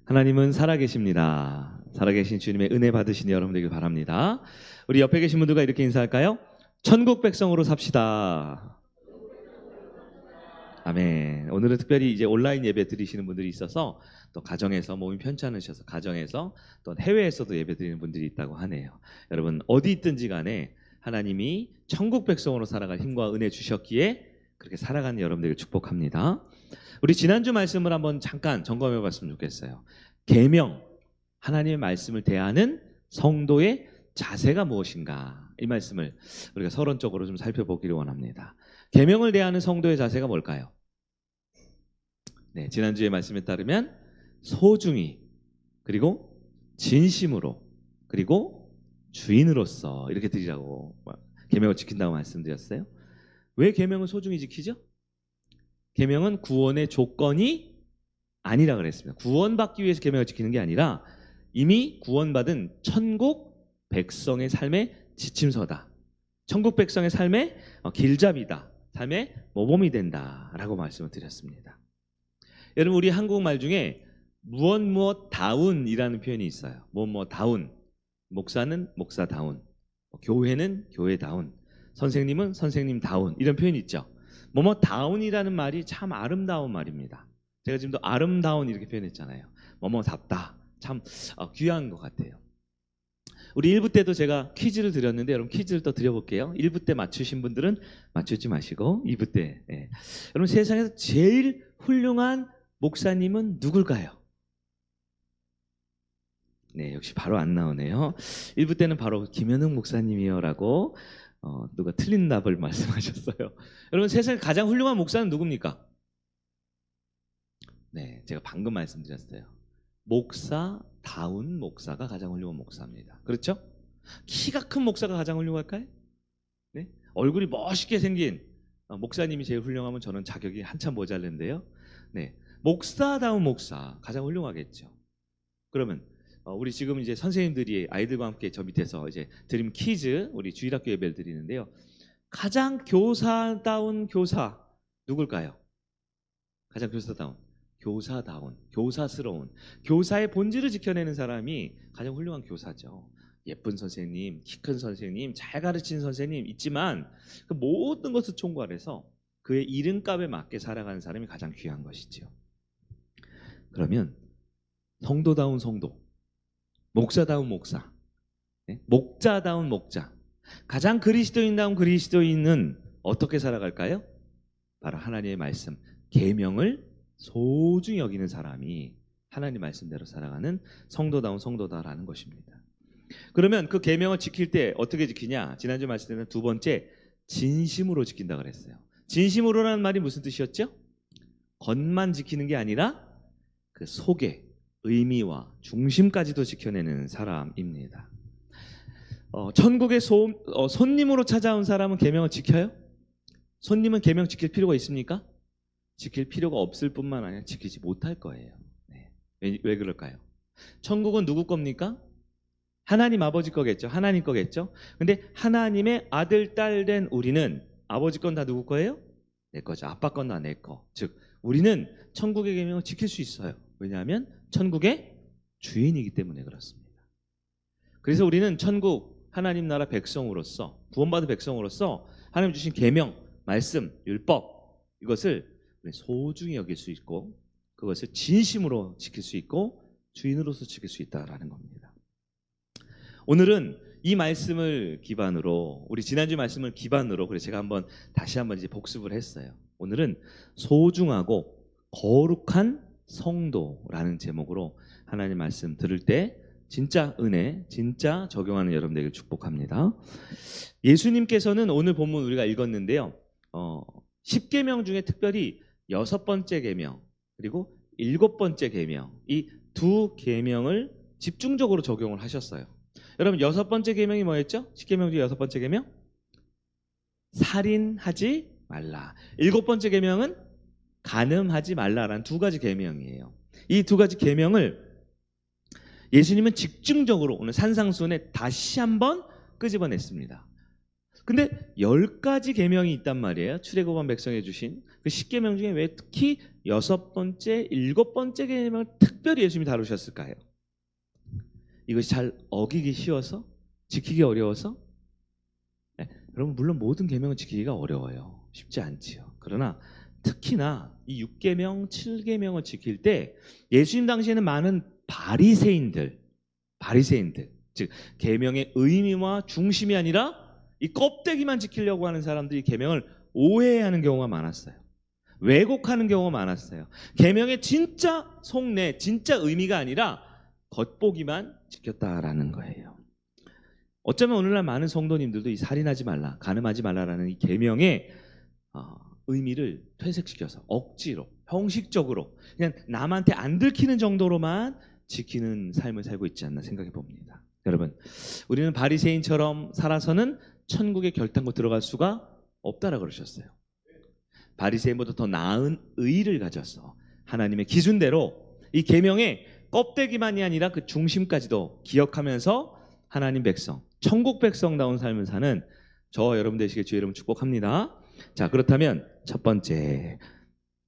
하나님은 살아계십니다. 살아계신 주님의 은혜 받으시니 여러분 되길 바랍니다. 우리 옆에 계신 분들과 이렇게 인사할까요? 천국 백성으로 삽시다. 아멘. 오늘은 특별히 이제 온라인 예배 드리시는 분들이 있어서 또 가정에서 몸이 편치 않으셔서 가정에서 또 해외에서도 예배 드리는 분들이 있다고 하네요. 여러분 어디 있든지 간에 하나님이 천국 백성으로 살아갈 힘과 은혜 주셨기에 그렇게 살아가는 여러분들을 축복합니다. 우리 지난주 말씀을 한번 잠깐 점검해 봤으면 좋겠어요. 계명, 하나님의 말씀을 대하는 성도의 자세가 무엇인가? 이 말씀을 우리가 서론적으로 좀 살펴보기를 원합니다. 계명을 대하는 성도의 자세가 뭘까요? 네, 지난주의 말씀에 따르면 소중히, 그리고 진심으로, 그리고 주인으로서 이렇게 드리라고 계명을 지킨다고 말씀드렸어요. 왜 계명을 소중히 지키죠? 계명은 구원의 조건이 아니라 그랬습니다. 구원받기 위해서 계명을 지키는 게 아니라 이미 구원받은 천국 백성의 삶의 지침서다. 천국 백성의 삶의 길잡이다. 삶의 모범이 된다라고 말씀을 드렸습니다. 여러분 우리 한국말 중에 무엇다운이라는 표현이 있어요. 무엇다운. 목사는 목사다운, 교회는 교회다운, 선생님은 선생님다운 이런 표현이 있죠. 다운이라는 말이 참 아름다운 말입니다. 제가 지금도 아름다운 이렇게 표현했잖아요. 답다. 참 귀한 것 같아요. 우리 1부 때도 제가 퀴즈를 드렸는데 여러분 퀴즈를 또 드려볼게요. 1부 때 맞추신 분들은 맞추지 마시고 2부 때. 여러분 세상에서 제일 훌륭한 목사님은 누굴까요? 네, 역시 바로 안 나오네요. 1부 때는 바로 김현웅 목사님이요 라고 누가 틀린 답을 말씀하셨어요. 여러분 세상에 가장 훌륭한 목사는 누굽니까? 네, 제가 방금 말씀드렸어요. 목사다운 목사가 가장 훌륭한 목사입니다. 그렇죠? 키가 큰 목사가 가장 훌륭할까요? 네? 얼굴이 멋있게 생긴 목사님이 제일 훌륭하면 저는 자격이 한참 모자른데요. 네, 목사다운 목사 가장 훌륭하겠죠. 그러면 우리 지금 이제 선생님들이 아이들과 함께 저 밑에서 이제 드림 퀴즈 우리 주일학교 예배를 드리는데요. 가장 교사다운 교사 누굴까요? 가장 교사다운, 교사스러운, 교사의 본질을 지켜내는 사람이 가장 훌륭한 교사죠. 예쁜 선생님, 키 큰 선생님, 잘 가르치는 선생님 있지만 그 모든 것을 총괄해서 그의 이름값에 맞게 살아가는 사람이 가장 귀한 것이죠. 그러면 성도다운 성도, 목사다운 목사, 목자다운 목자, 가장 그리스도인다운 그리스도인은 어떻게 살아갈까요? 바로 하나님의 말씀, 계명을 소중히 여기는 사람이 하나님 말씀대로 살아가는 성도다운 성도다라는 것입니다. 그러면 그 계명을 지킬 때 어떻게 지키냐? 지난주 말씀에는 두 번째 진심으로 지킨다 그랬어요. 진심으로라는 말이 무슨 뜻이었죠? 겉만 지키는 게 아니라 그 속에 의미와 중심까지도 지켜내는 사람입니다. 천국의 손님으로 찾아온 사람은 계명을 지켜요? 손님은 계명 지킬 필요가 있습니까? 지킬 필요가 없을 뿐만 아니라 지키지 못할 거예요. 네. 왜 그럴까요? 천국은 누구 겁니까? 하나님 아버지 거겠죠. 하나님 거겠죠. 근데 하나님의 아들, 딸 된 우리는 아버지 건 다 누구 거예요? 내 거죠. 아빠 건 다 내 거. 즉 우리는 천국의 계명을 지킬 수 있어요. 왜냐하면 천국의 주인이기 때문에 그렇습니다. 그래서 우리는 천국 하나님 나라 백성으로서 구원받은 백성으로서 하나님 주신 계명, 말씀, 율법 이것을 소중히 여길 수 있고 그것을 진심으로 지킬 수 있고 주인으로서 지킬 수 있다라는 겁니다. 오늘은 이 말씀을 기반으로 우리 지난주 말씀을 기반으로 그래서 제가 다시 한번 이제 복습을 했어요. 오늘은 소중하고 거룩한 성도라는 제목으로 하나님 말씀 들을 때 진짜 은혜, 진짜 적용하는 여러분 되길 축복합니다. 예수님께서는 오늘 본문 우리가 읽었는데요. 10계명 중에 특별히 6번째 계명 그리고 7번째 계명 이 두 계명을 집중적으로 적용을 하셨어요. 여러분 6번째 계명이 뭐였죠? 10계명 중에 6번째 계명? 살인하지 말라. 7번째 계명은 간음하지 말라라는 두 가지 계명이에요. 이 두 가지 계명을 예수님은 집중적으로 오늘 산상수훈에 다시 한번 끄집어냈습니다. 근데 10가지 계명이 있단 말이에요. 출애굽한 백성에 주신 그 10계명 중에 왜 특히 6번째, 7번째 계명을 특별히 예수님이 다루셨을까요? 이것이 잘 어기기 쉬워서? 지키기 어려워서? 네, 여러분 물론 모든 계명은 지키기가 어려워요. 쉽지 않지요. 그러나 특히나 이 6계명, 7계명을 지킬 때 예수님 당시에는 많은 바리새인들, 즉 계명의 의미와 중심이 아니라 이 껍데기만 지키려고 하는 사람들이 계명을 오해하는 경우가 많았어요. 왜곡하는 경우가 많았어요. 계명의 진짜 속내, 진짜 의미가 아니라 겉보기만 지켰다라는 거예요. 어쩌면 오늘날 많은 성도님들도 이 살인하지 말라, 간음하지 말라라는 이 계명의 의미를 퇴색시켜서 억지로, 형식적으로 그냥 남한테 안 들키는 정도로만 지키는 삶을 살고 있지 않나 생각해 봅니다. 여러분, 우리는 바리새인처럼 살아서는 천국에 결단코 들어갈 수가 없다라고 그러셨어요. 바리새인보다 더 나은 의의를 가져서 하나님의 기준대로 이 계명의 껍데기만이 아니라 그 중심까지도 기억하면서 하나님 백성, 천국 백성다운 삶을 사는 저와 여러분 되시길 주의 이름으로 축복합니다. 자, 그렇다면 첫 번째,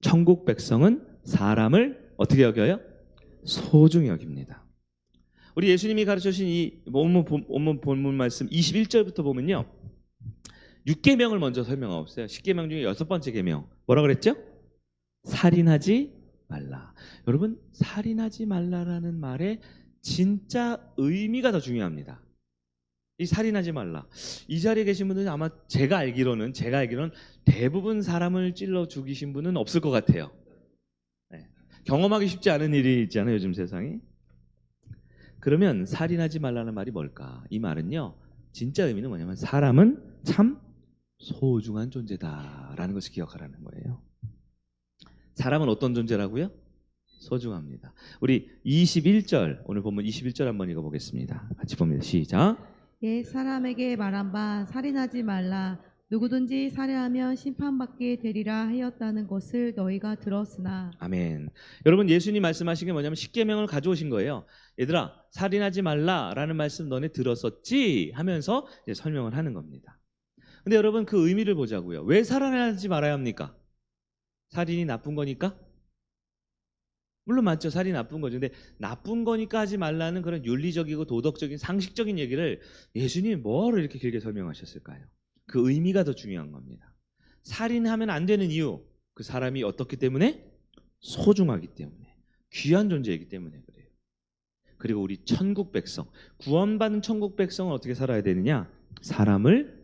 천국 백성은 사람을 어떻게 여겨요? 소중히 여깁니다. 우리 예수님이 가르쳐주신 이 본문 말씀 21절부터 보면요, 6계명을 먼저 설명하고 있어요. 10계명 중에 6번째 계명 뭐라 그랬죠? 살인하지 말라. 여러분, 살인하지 말라라는 말의 진짜 의미가 더 중요합니다. 이 살인하지 말라. 이 자리에 계신 분들은 아마 제가 알기로는 대부분 사람을 찔러 죽이신 분은 없을 것 같아요. 네. 경험하기 쉽지 않은 일이 있잖아요, 요즘 세상에. 그러면 살인하지 말라는 말이 뭘까? 이 말은요, 진짜 의미는 뭐냐면 사람은 참 소중한 존재다라는 것을 기억하라는 거예요. 사람은 어떤 존재라고요? 소중합니다. 우리 21절, 오늘 본문 21절 한번 읽어보겠습니다. 같이 봅니다. 시작. 옛 사람에게 말한 바 살인하지 말라. 누구든지 살인하면 심판받게 되리라 하였다는 것을 너희가 들었으나. 아멘. 여러분, 예수님 말씀하신 게 뭐냐면 10계명을 가져오신 거예요. 얘들아, 살인하지 말라라는 말씀 너네 들었었지? 하면서 이제 설명을 하는 겁니다. 근데 여러분, 그 의미를 보자고요. 왜 살인하지 말아야 합니까? 살인이 나쁜 거니까? 물론 맞죠. 살인이 나쁜 거죠. 근데 나쁜 거니까 하지 말라는 그런 윤리적이고 도덕적인 상식적인 얘기를 예수님이 뭐로 이렇게 길게 설명하셨을까요? 그 의미가 더 중요한 겁니다. 살인하면 안 되는 이유, 그 사람이 어떻기 때문에? 소중하기 때문에, 귀한 존재이기 때문에 그래요. 그리고 우리 천국 백성, 구원받은 천국 백성은 어떻게 살아야 되느냐? 사람을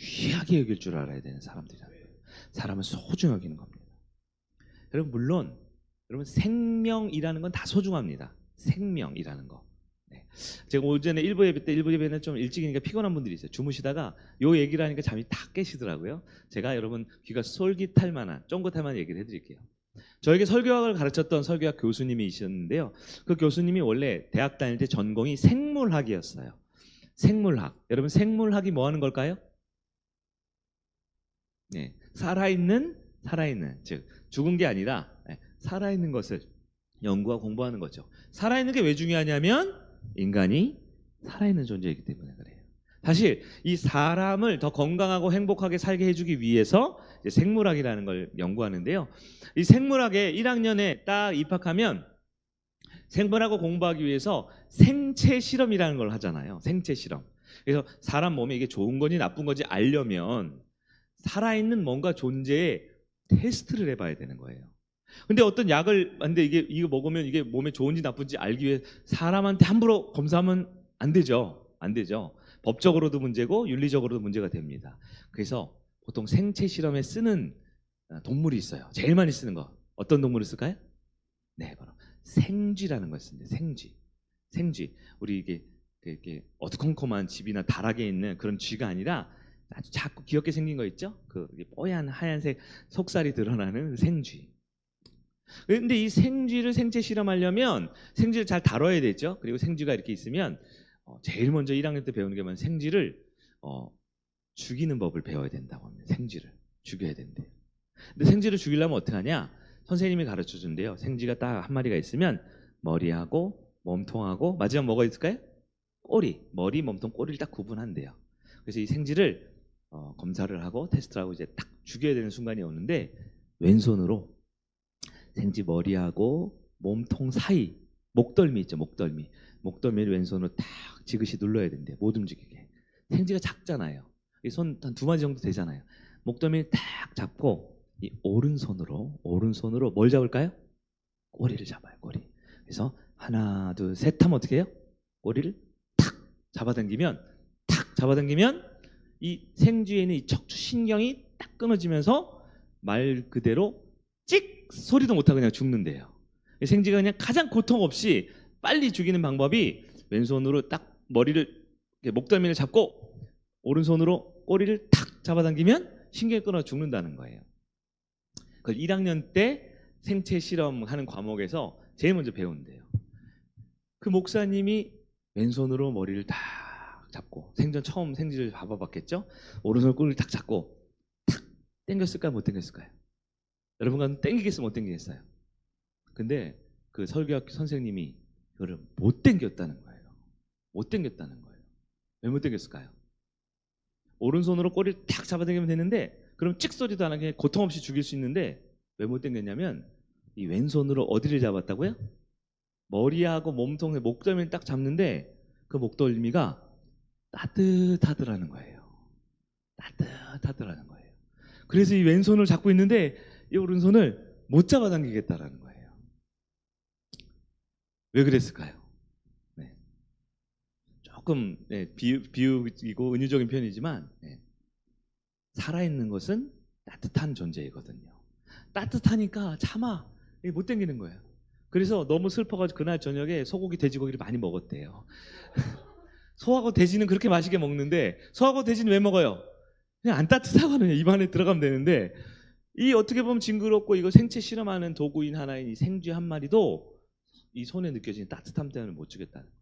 귀하게 여길 줄 알아야 되는 사람들이라는 거예요. 사람을 소중하게 여기는 겁니다. 여러분, 물론 여러분, 생명이라는 건 다 소중합니다. 생명이라는 거. 네. 제가 오전에 일부 예배는 좀 일찍이니까 피곤한 분들이 있어요. 주무시다가 요 얘기를 하니까 잠이 다 깨시더라고요. 제가 여러분 귀가 솔깃할 만한, 쫑긋할 만한 얘기를 해드릴게요. 저에게 설교학을 가르쳤던 설교학 교수님이셨는데요. 그 교수님이 원래 대학 다닐 때 전공이 생물학이었어요. 생물학. 여러분, 생물학이 뭐 하는 걸까요? 네. 살아있는, 즉 죽은 게 아니라 살아있는 것을 연구하고 공부하는 거죠. 살아있는 게 왜 중요하냐면 인간이 살아있는 존재이기 때문에 그래요. 사실 이 사람을 더 건강하고 행복하게 살게 해주기 위해서 이제 생물학이라는 걸 연구하는데요. 이 생물학에 1학년에 딱 입학하면 생물학을 공부하기 위해서 생체 실험이라는 걸 하잖아요. 생체 실험. 그래서 사람 몸에 이게 좋은 건지 나쁜 건지 알려면 살아있는 뭔가 존재에 테스트를 해봐야 되는 거예요. 근데 어떤 약을, 근데 이거 먹으면 이게 몸에 좋은지 나쁜지 알기 위해 사람한테 함부로 검사하면 안 되죠. 안 되죠. 법적으로도 문제고 윤리적으로도 문제가 됩니다. 그래서 보통 생체 실험에 쓰는 동물이 있어요. 제일 많이 쓰는 거. 어떤 동물을 쓸까요? 네, 바로 생쥐라는 걸 씁니다. 생쥐. 우리 이게 어두컴컴한 집이나 다락에 있는 그런 쥐가 아니라 아주 작고 귀엽게 생긴 거 있죠? 그 뽀얀 하얀색 속살이 드러나는 생쥐. 근데 이 생쥐를 생체 실험하려면 생쥐를 잘 다뤄야 되죠. 그리고 생쥐가 이렇게 있으면 제일 먼저 1학년 때 배우는 게 뭐냐면 생쥐를 죽이는 법을 배워야 된다고 합니다. 생쥐를 죽여야 된대요. 근데 생쥐를 죽이려면 어떻게 하냐? 선생님이 가르쳐 준대요. 생쥐가 딱 한 마리가 있으면 머리하고 몸통하고 마지막 뭐가 있을까요? 꼬리, 머리, 몸통, 꼬리를 딱 구분한대요. 그래서 이 생쥐를 검사를 하고 테스트를 하고 이제 딱 죽여야 되는 순간이 오는데 왼손으로 생쥐 머리하고 몸통 사이 목덜미 있죠, 목덜미. 목덜미를 왼손으로 딱 지그시 눌러야 된대요. 못 움직이게. 생쥐가 작잖아요. 이 손 한 2마디 정도 되잖아요. 목덜미를 딱 잡고 이 오른손으로 뭘 잡을까요? 꼬리를 잡아요. 꼬리. 그래서 하나, 둘, 셋 하면 어떻게 해요? 꼬리를 탁 잡아당기면 이 생쥐에 있는 이 척추 신경이 딱 끊어지면서 말 그대로 찍 소리도 못하고 그냥 죽는데요. 생쥐가 그냥 가장 고통 없이 빨리 죽이는 방법이 왼손으로 딱 머리를 목덜미를 잡고 오른손으로 꼬리를 탁 잡아당기면 신경이 끊어 죽는다는 거예요. 그걸 1학년 때 생체 실험하는 과목에서 제일 먼저 배운대요. 그 목사님이 왼손으로 머리를 딱 잡고 생전 처음 생쥐를 잡아봤겠죠? 오른손 꼬리를 딱 잡고 탁 당겼을까요? 못 당겼을까요? 여러분과 당기겠어요? 못 당기겠어요? 근데 그 설교학교 선생님이 그거를 못 당겼다는 거예요. 못 당겼다는 거예요. 왜 못 당겼을까요? 오른손으로 꼬리를 탁 잡아당기면 되는데 그럼 찍 소리도 안 하게 고통 없이 죽일 수 있는데 왜 못 당겼냐면 이 왼손으로 어디를 잡았다고요? 머리하고 몸통에 목덜미를 딱 잡는데 그 목덜미가 따뜻하더라는 거예요. 따뜻하더라는 거예요. 그래서 이 왼손을 잡고 있는데 이 오른손을 못 잡아당기겠다라는 거예요. 왜 그랬을까요? 네. 조금 비유이고 은유적인 표현이지만 살아있는 것은 따뜻한 존재이거든요. 따뜻하니까 차마 못 당기는 거예요. 그래서 너무 슬퍼가지고 그날 저녁에 소고기 돼지고기를 많이 먹었대요. 소하고 돼지는 그렇게 맛있게 먹는데 소하고 돼지는 왜 먹어요? 그냥 안 따뜻하거든요. 입안에 들어가면 되는데 이 어떻게 보면 징그럽고 이거 생체 실험하는 도구인 하나인 이 생쥐 한 마리도 이 손에 느껴지는 따뜻함 때문에 못 주겠다는 거예요.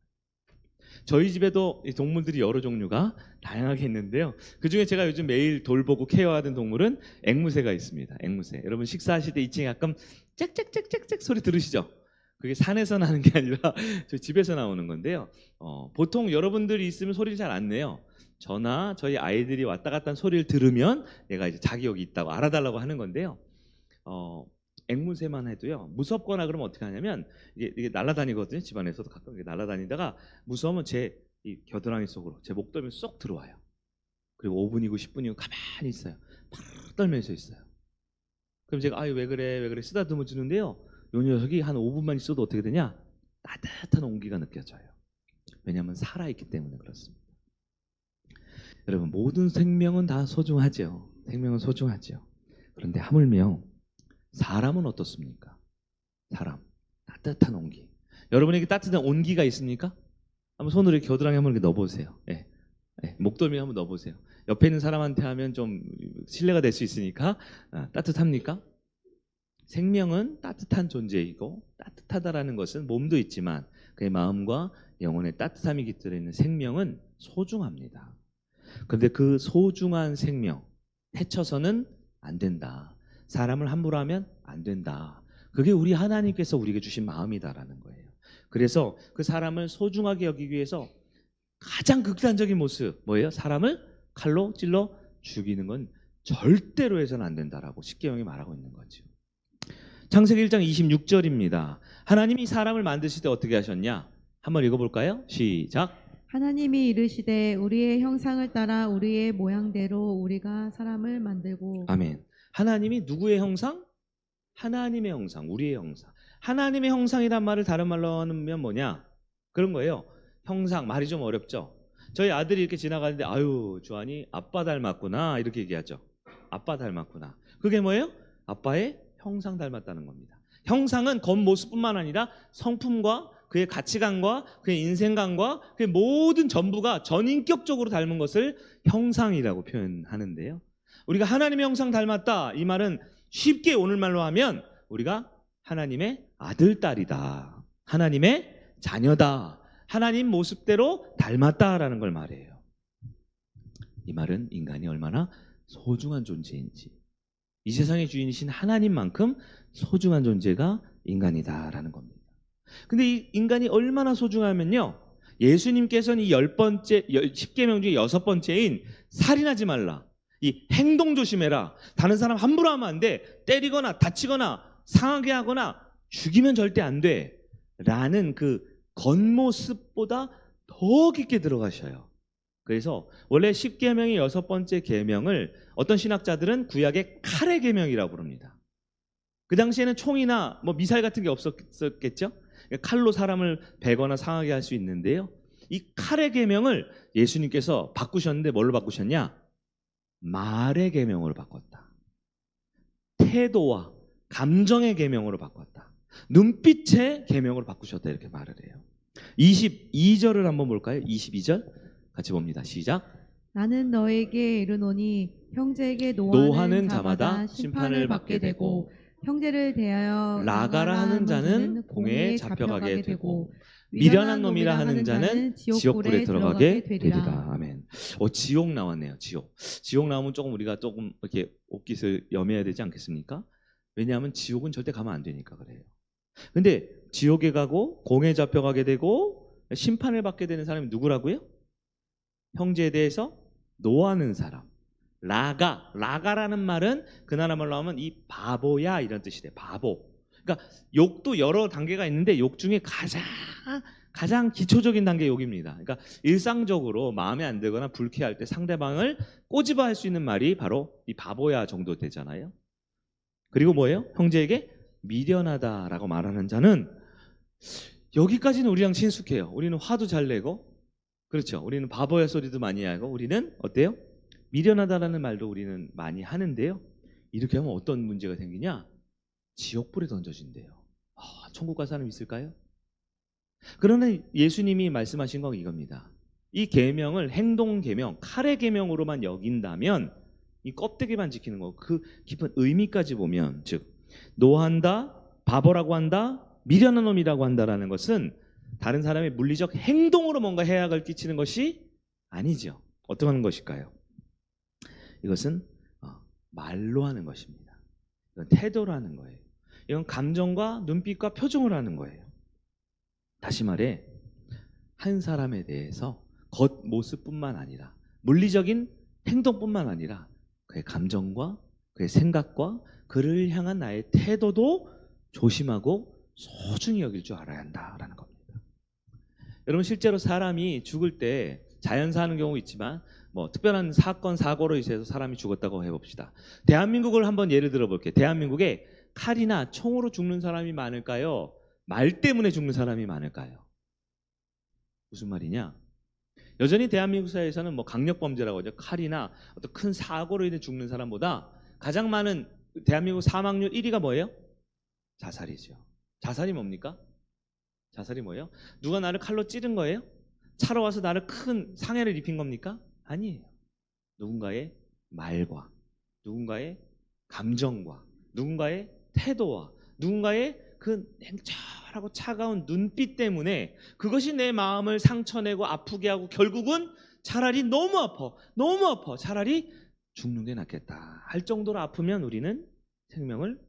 저희 집에도 이 동물들이 여러 종류가 다양하게 있는데요. 그중에 제가 요즘 매일 돌보고 케어하던 동물은 앵무새가 있습니다. 앵무새. 여러분 식사하실 때 2층에 가끔 짹짹짹짹짹 소리 들으시죠? 그게 산에서 나는 게 아니라 저희 집에서 나오는 건데요. 보통 여러분들이 있으면 소리를 잘 안 내요. 저나 저희 아이들이 왔다 갔다 한 소리를 들으면 얘가 이제 자기 여기 있다고 알아달라고 하는 건데요. 앵무새만 해도요. 무섭거나 그러면 어떻게 하냐면 이게 날아다니거든요. 집안에서도 가끔 이렇게 날아다니다가 무서우면 제 이 겨드랑이 속으로 제 목덜미 쏙 들어와요. 그리고 5분이고 10분이고 가만히 있어요. 팍 떨면서 있어요. 그럼 제가 아유 왜 그래 쓰다듬어 주는데요. 요 녀석이 한 5분만 있어도 어떻게 되냐? 따뜻한 온기가 느껴져요. 왜냐하면 살아있기 때문에 그렇습니다. 여러분 모든 생명은 다 소중하죠. 생명은 소중하죠. 그런데 하물며 사람은 어떻습니까? 사람 따뜻한 온기. 여러분에게 따뜻한 온기가 있습니까? 한번 손으로 이렇게 겨드랑이 한번 이렇게 넣어보세요. 목덜미 한번 넣어보세요. 옆에 있는 사람한테 하면 좀 신뢰가 될 수 있으니까 따뜻합니까? 생명은 따뜻한 존재이고 따뜻하다라는 것은 몸도 있지만 그의 마음과 영혼의 따뜻함이 깃들어 있는 생명은 소중합니다. 그런데 그 소중한 생명 해쳐서는 안 된다. 사람을 함부로 하면 안 된다. 그게 우리 하나님께서 우리에게 주신 마음이다라는 거예요. 그래서 그 사람을 소중하게 여기기 위해서 가장 극단적인 모습 뭐예요? 사람을 칼로 찔러 죽이는 건 절대로 해서는 안 된다라고 십계명이 말하고 있는 거죠. 창세기 1장 26절입니다. 하나님이 사람을 만드실 때 어떻게 하셨냐? 한번 읽어볼까요? 시작. 하나님이 이르시되 우리의 형상을 따라 우리의 모양대로 우리가 사람을 만들고. 아멘. 하나님이 누구의 형상? 하나님의 형상, 우리의 형상. 하나님의 형상이란 말을 다른 말로 하면 뭐냐? 그런 거예요. 형상, 말이 좀 어렵죠? 저희 아들이 이렇게 지나가는데 아유 주한이 아빠 닮았구나 이렇게 얘기하죠. 아빠 닮았구나. 그게 뭐예요? 아빠의 형상 닮았다는 겁니다. 형상은 겉모습뿐만 아니라 성품과 그의 가치관과 그의 인생관과 그의 모든 전부가 전인격적으로 닮은 것을 형상이라고 표현하는데요. 우리가 하나님의 형상 닮았다. 이 말은 쉽게 오늘말로 하면 우리가 하나님의 아들, 딸이다. 하나님의 자녀다. 하나님 모습대로 닮았다라는 걸 말해요. 이 말은 인간이 얼마나 소중한 존재인지, 이 세상의 주인이신 하나님만큼 소중한 존재가 인간이다라는 겁니다. 근데 이 인간이 얼마나 소중하면요, 예수님께서는 이 10개명 중에 6번째인 살인하지 말라, 이 행동 조심해라. 다른 사람 함부로 하면 안 돼. 때리거나 다치거나 상하게 하거나 죽이면 절대 안 돼. 라는 그 겉모습보다 더 깊게 들어가셔요. 그래서 원래 10계명의 6번째 계명을 어떤 신학자들은 구약의 칼의 계명이라고 부릅니다. 그 당시에는 총이나 뭐 미사일 같은 게 없었겠죠? 칼로 사람을 베거나 상하게 할 수 있는데요. 이 칼의 계명을 예수님께서 바꾸셨는데 뭘로 바꾸셨냐? 말의 계명으로 바꿨다. 태도와 감정의 계명으로 바꿨다. 눈빛의 계명으로 바꾸셨다 이렇게 말을 해요. 22절을 한번 볼까요? 22절 같이 봅니다. 시작. 나는 너에게 이르노니 형제에게 노하는 노하는 자마다 자마다 심판을 받게 되고 형제를 대하여 라가라 하는 자는 공회에 잡혀가게 되고 미련한 놈이라 하는 자는 지옥불에 들어가게 되리라. 아멘. 지옥 나왔네요. 지옥 나오면 조금 우리가 조금 이렇게 옷깃을 여며야 되지 않겠습니까? 왜냐하면 지옥은 절대 가면 안 되니까 그래요. 근데 지옥에 가고 공회에 잡혀가게 되고 심판을 받게 되는 사람이 누구라고요? 형제에 대해서 노하는 사람. 라가라는 말은 그 나라 말로 하면 이 바보야 이런 뜻이 돼. 바보. 그러니까 욕도 여러 단계가 있는데 욕 중에 가장 기초적인 단계 욕입니다. 그러니까 일상적으로 마음에 안 들거나 불쾌할 때 상대방을 꼬집어할 수 있는 말이 바로 이 바보야 정도 되잖아요. 그리고 뭐예요? 형제에게 미련하다라고 말하는 자는 여기까지는 우리랑 친숙해요. 우리는 화도 잘 내고 그렇죠. 우리는 바보야 소리도 많이 하고 우리는 어때요? 미련하다라는 말도 우리는 많이 하는데요. 이렇게 하면 어떤 문제가 생기냐? 지옥불에 던져진대요. 천국 갈 사람 있을까요? 그러나 예수님이 말씀하신 건 이겁니다. 이 계명을 행동 계명, 칼의 계명으로만 여긴다면 이 껍데기만 지키는 거, 그 깊은 의미까지 보면 즉 노한다, 바보라고 한다, 미련한 놈이라고 한다라는 것은 다른 사람의 물리적 행동으로 뭔가 해악을 끼치는 것이 아니죠. 어떻게 하는 것일까요? 이것은 말로 하는 것입니다. 이건 태도로 하는 거예요. 이건 감정과 눈빛과 표정으로 하는 거예요. 다시 말해 한 사람에 대해서 겉모습뿐만 아니라 물리적인 행동뿐만 아니라 그의 감정과 그의 생각과 그를 향한 나의 태도도 조심하고 소중히 여길 줄 알아야 한다라는 겁니다. 여러분 실제로 사람이 죽을 때 자연사 하는 경우 있지만 뭐 특별한 사건 사고로 인해서 사람이 죽었다고 해봅시다. 대한민국을 한번 예를 들어볼게요. 대한민국에 칼이나 총으로 죽는 사람이 많을까요? 말 때문에 죽는 사람이 많을까요? 무슨 말이냐? 여전히 대한민국 사회에서는 뭐 강력범죄라고 하죠. 칼이나 어떤 큰 사고로 인해 죽는 사람보다 가장 많은 대한민국 사망률 1위가 뭐예요? 자살이죠. 자살이 뭡니까? 자살이 뭐예요? 누가 나를 칼로 찌른 거예요? 차로 와서 나를 큰 상해를 입힌 겁니까? 아니에요. 누군가의 말과 누군가의 감정과 누군가의 태도와 누군가의 그 냉철하고 차가운 눈빛 때문에 그것이 내 마음을 상처내고 아프게 하고 결국은 차라리 너무 아파 차라리 죽는 게 낫겠다 할 정도로 아프면 우리는 생명을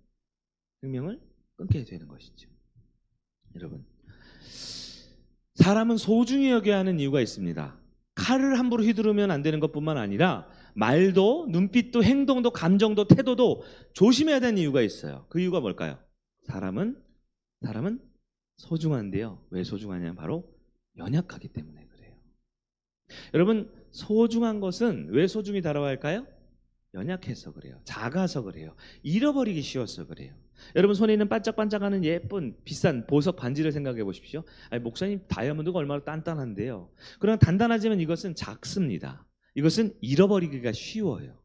끊게 되는 것이죠. 여러분 사람은 소중히 여겨야 하는 이유가 있습니다. 칼을 함부로 휘두르면 안 되는 것뿐만 아니라 말도 눈빛도 행동도 감정도 태도도 조심해야 되는 이유가 있어요. 그 이유가 뭘까요? 사람은 소중한데요. 왜 소중하냐면 바로 연약하기 때문에 그래요. 여러분 소중한 것은 왜 소중히 다뤄야 할까요? 연약해서 그래요. 작아서 그래요. 잃어버리기 쉬워서 그래요. 여러분 손에 있는 반짝반짝하는 예쁜 비싼 보석 반지를 생각해 보십시오. 아니, 목사님 다이아몬드가 얼마나 단단한데요. 그러나 단단하지만 이것은 작습니다. 이것은 잃어버리기가 쉬워요.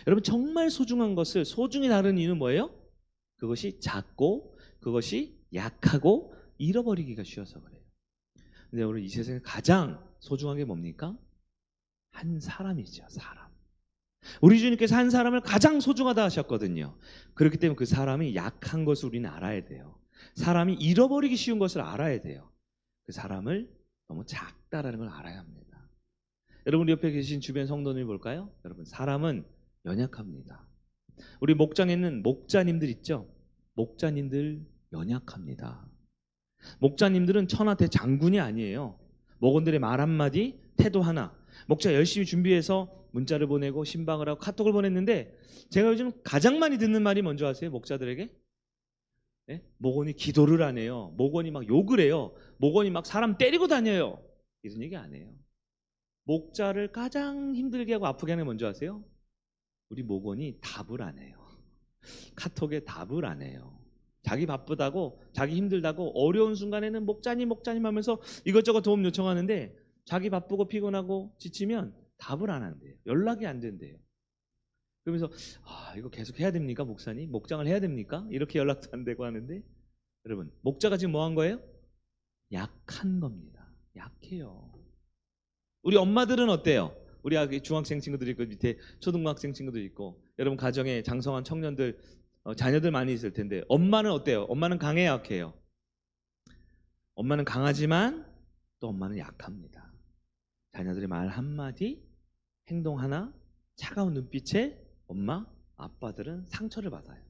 여러분 정말 소중한 것을 소중히 다루는 이유는 뭐예요? 그것이 작고 그것이 약하고 잃어버리기가 쉬워서 그래요. 근데 오늘 이 세상에 가장 소중한 게 뭡니까? 한 사람이죠. 사람. 우리 주님께서 한 사람을 가장 소중하다 하셨거든요. 그렇기 때문에 그 사람이 약한 것을 우리는 알아야 돼요. 사람이 잃어버리기 쉬운 것을 알아야 돼요. 그 사람을 너무 작다라는 걸 알아야 합니다. 여러분 옆에 계신 주변 성도님 볼까요? 여러분 사람은 연약합니다. 우리 목장에 있는 목자님들 있죠? 목자님들 연약합니다. 목자님들은 천하대장군이 아니에요. 목원들의 말 한마디 태도 하나 목자 열심히 준비해서 문자를 보내고 신방을 하고 카톡을 보냈는데 제가 요즘 가장 많이 듣는 말이 뭔지 아세요? 목자들에게? 네? 목원이 기도를 안 해요. 목원이 막 욕을 해요. 목원이 막 사람 때리고 다녀요. 이런 얘기 안 해요. 목자를 가장 힘들게 하고 아프게 하는 게 뭔지 아세요? 우리 목원이 답을 안 해요. 카톡에 답을 안 해요. 자기 바쁘다고, 자기 힘들다고 어려운 순간에는 목자님 하면서 이것저것 도움 요청하는데 자기 바쁘고 피곤하고 지치면 답을 안 한대요. 연락이 안 된대요. 그러면서 이거 계속 해야 됩니까, 목사님? 목장을 해야 됩니까? 이렇게 연락도 안 되고 하는데 여러분, 목자가 지금 뭐 한 거예요? 약한 겁니다. 약해요. 우리 엄마들은 어때요? 우리 아기 중학생 친구들이 있고 밑에 초등학생 친구들 있고 여러분 가정에 장성한 청년들 자녀들 많이 있을 텐데 엄마는 어때요? 엄마는 강해요, 약해요? 엄마는 강하지만 또 엄마는 약합니다. 자녀들의 말 한마디, 행동 하나, 차가운 눈빛에 엄마, 아빠들은 상처를 받아요.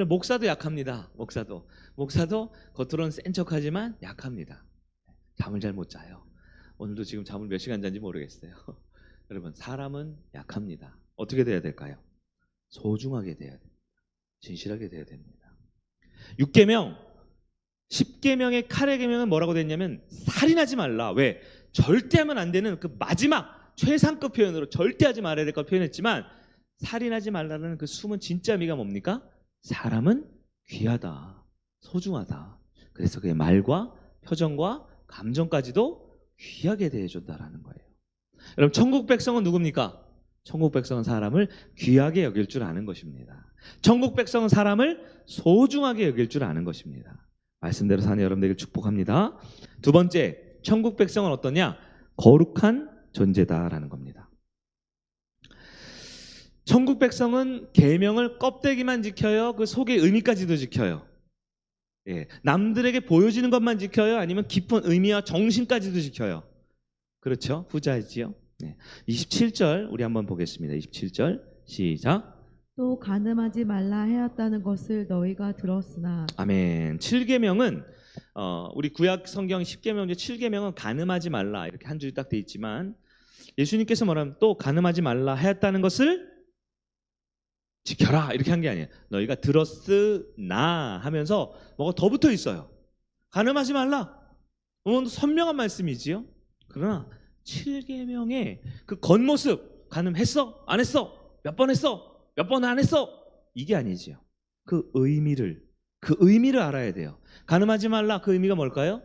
목사도 약합니다. 목사도 겉으로는 센 척하지만 약합니다. 잠을 잘 못 자요. 오늘도 지금 잠을 몇 시간 잔지 모르겠어요. 여러분, 사람은 약합니다. 어떻게 돼야 될까요? 소중하게 돼야 됩니다. 진실하게 돼야 됩니다. 6계명, 10계명의 칼의 계명은 뭐라고 됐냐면 살인하지 말라. 왜? 절대 하면 안 되는 그 마지막 최상급 표현으로 절대 하지 말아야 될 걸 표현했지만 살인하지 말라는 그 숨은 진짜 의미가 뭡니까? 사람은 귀하다, 소중하다. 그래서 그의 말과 표정과 감정까지도 귀하게 대해준다라는 거예요. 여러분, 천국 백성은 누굽니까? 천국 백성은 사람을 귀하게 여길 줄 아는 것입니다. 천국 백성은 사람을 소중하게 여길 줄 아는 것입니다. 말씀대로 사는 여러분들에게 축복합니다. 두 번째, 천국 백성은 어떠냐? 거룩한 존재다라는 겁니다. 천국 백성은 계명을 껍데기만 지켜요? 그 속의 의미까지도 지켜요? 예, 남들에게 보여지는 것만 지켜요? 아니면 깊은 의미와 정신까지도 지켜요? 그렇죠? 후자이지요. 네. 27절 우리 한번 보겠습니다. 27절 시작. 또 간음하지 말라 하였다는 것을 너희가 들었으나. 아멘. 7계명은 우리 구약 성경 10계명 중에 7계명은 간음하지 말라 이렇게 한 줄이 딱 돼 있지만 예수님께서 뭐라면 또 간음하지 말라 하였다는 것을 지켜라 이렇게 한 게 아니에요. 너희가 들었으나 하면서 뭐가 더 붙어 있어요. 간음하지 말라. 오늘도 선명한 말씀이지요. 그러나 7계명의 그 겉모습, 간음했어? 안 했어? 몇 번 했어? 몇 번 안 했어? 이게 아니지요. 그 의미를 알아야 돼요. 간음하지 말라 그 의미가 뭘까요?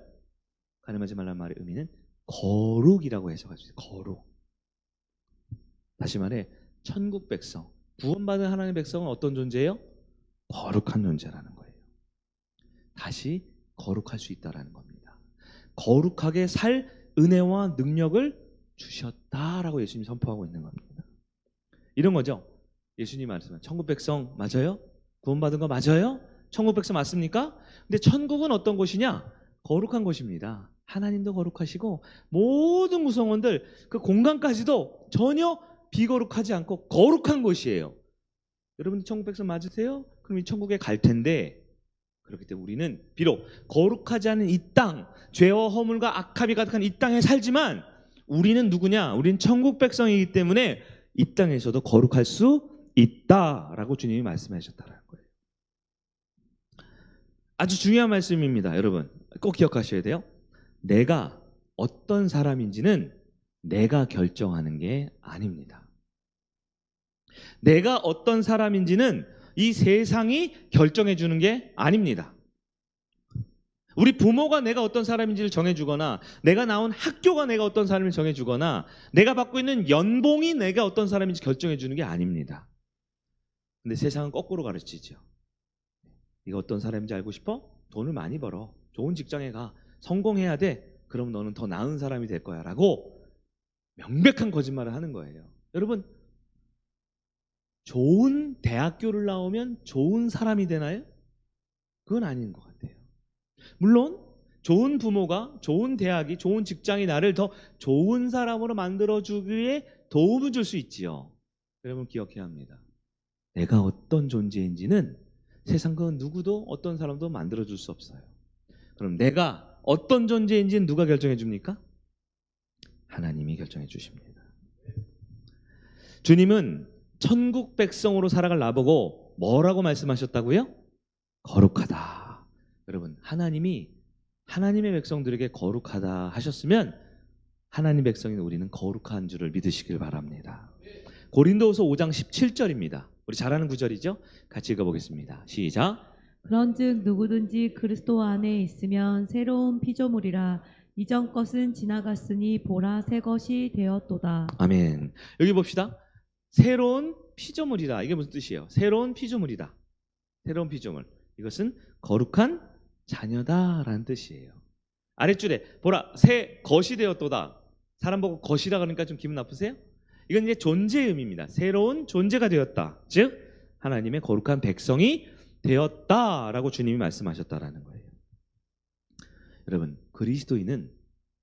간음하지 말라는 말의 의미는 거룩이라고 해석할 수 있어요. 거룩. 다시 말해 천국 백성, 구원받은 하나님의 백성은 어떤 존재예요? 거룩한 존재라는 거예요. 다시 거룩할 수 있다라는 겁니다. 거룩하게 살 은혜와 능력을 주셨다라고 예수님이 선포하고 있는 겁니다. 이런 거죠. 예수님 말씀은 천국 백성 맞아요? 구원받은 거 맞아요? 천국 백성 맞습니까? 근데 천국은 어떤 곳이냐? 거룩한 곳입니다. 하나님도 거룩하시고 모든 구성원들 그 공간까지도 전혀 비거룩하지 않고 거룩한 곳이에요. 여러분들 천국 백성 맞으세요? 그럼 이 천국에 갈 텐데 그렇기 때문에 우리는 비록 거룩하지 않은 이 땅, 죄와 허물과 악함이 가득한 이 땅에 살지만 우리는 누구냐? 우리는 천국 백성이기 때문에 이 땅에서도 거룩할 수 있다라고 주님이 말씀하셨다는 거예요. 아주 중요한 말씀입니다. 여러분 꼭 기억하셔야 돼요. 내가 어떤 사람인지는 내가 결정하는 게 아닙니다. 내가 어떤 사람인지는 이 세상이 결정해 주는 게 아닙니다. 우리 부모가 내가 어떤 사람인지를 정해주거나 내가 나온 학교가 내가 어떤 사람을 정해주거나 내가 받고 있는 연봉이 내가 어떤 사람인지 결정해 주는 게 아닙니다. 근데 세상은 거꾸로 가르치죠. 네가 어떤 사람인지 알고 싶어? 돈을 많이 벌어. 좋은 직장에 가. 성공해야 돼. 그럼 너는 더 나은 사람이 될 거야 라고 명백한 거짓말을 하는 거예요. 여러분 좋은 대학교를 나오면 좋은 사람이 되나요? 그건 아닌 것 같아요. 물론 좋은 부모가 좋은 대학이 좋은 직장이 나를 더 좋은 사람으로 만들어주기에 도움을 줄 수 있지요. 여러분 기억해야 합니다. 내가 어떤 존재인지는 세상 그 누구도 어떤 사람도 만들어줄 수 없어요. 그럼 내가 어떤 존재인지는 누가 결정해 줍니까? 하나님이 결정해 주십니다. 주님은 천국 백성으로 살아갈 나보고 뭐라고 말씀하셨다고요? 거룩하다. 여러분, 하나님의 백성들에게 거룩하다 하셨으면 하나님 백성인 우리는 거룩한 줄을 믿으시길 바랍니다. 고린도후서 5장 17절입니다. 우리 잘 아는 구절이죠? 같이 읽어보겠습니다. 시작. 그런즉 누구든지 그리스도 안에 있으면 새로운 피조물이라 이전 것은 지나갔으니 보라 새 것이 되었도다. 아멘. 여기 봅시다. 새로운 피조물이다. 이게 무슨 뜻이에요? 새로운 피조물이다. 새로운 피조물. 이것은 거룩한 자녀다라는 뜻이에요. 아랫줄에 보라 새 것이 되었도다. 사람 보고 것이라 그러니까 좀 기분 나쁘세요? 이건 이제 존재의 의미입니다. 새로운 존재가 되었다. 즉 하나님의 거룩한 백성이 되었다라고 주님이 말씀하셨다라는 거예요. 여러분, 그리스도인은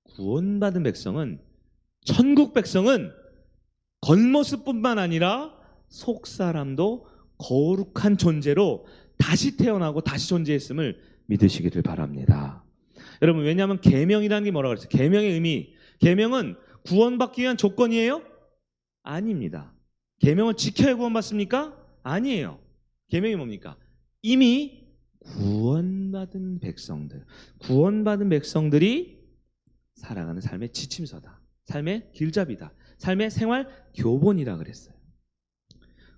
구원받은 백성은, 천국 백성은 겉모습뿐만 아니라 속사람도 거룩한 존재로 다시 태어나고 다시 존재했음을 믿으시기를 바랍니다. 여러분, 왜냐하면 계명이라는 게 뭐라고 그랬어요? 계명의 의미, 계명은 구원받기 위한 조건이에요? 아닙니다. 계명을 지켜야 구원받습니까? 아니에요. 계명이 뭡니까? 이미 구원받은 백성들이 살아가는 삶의 지침서다. 삶의 길잡이다. 삶의 생활 교본이라 그랬어요.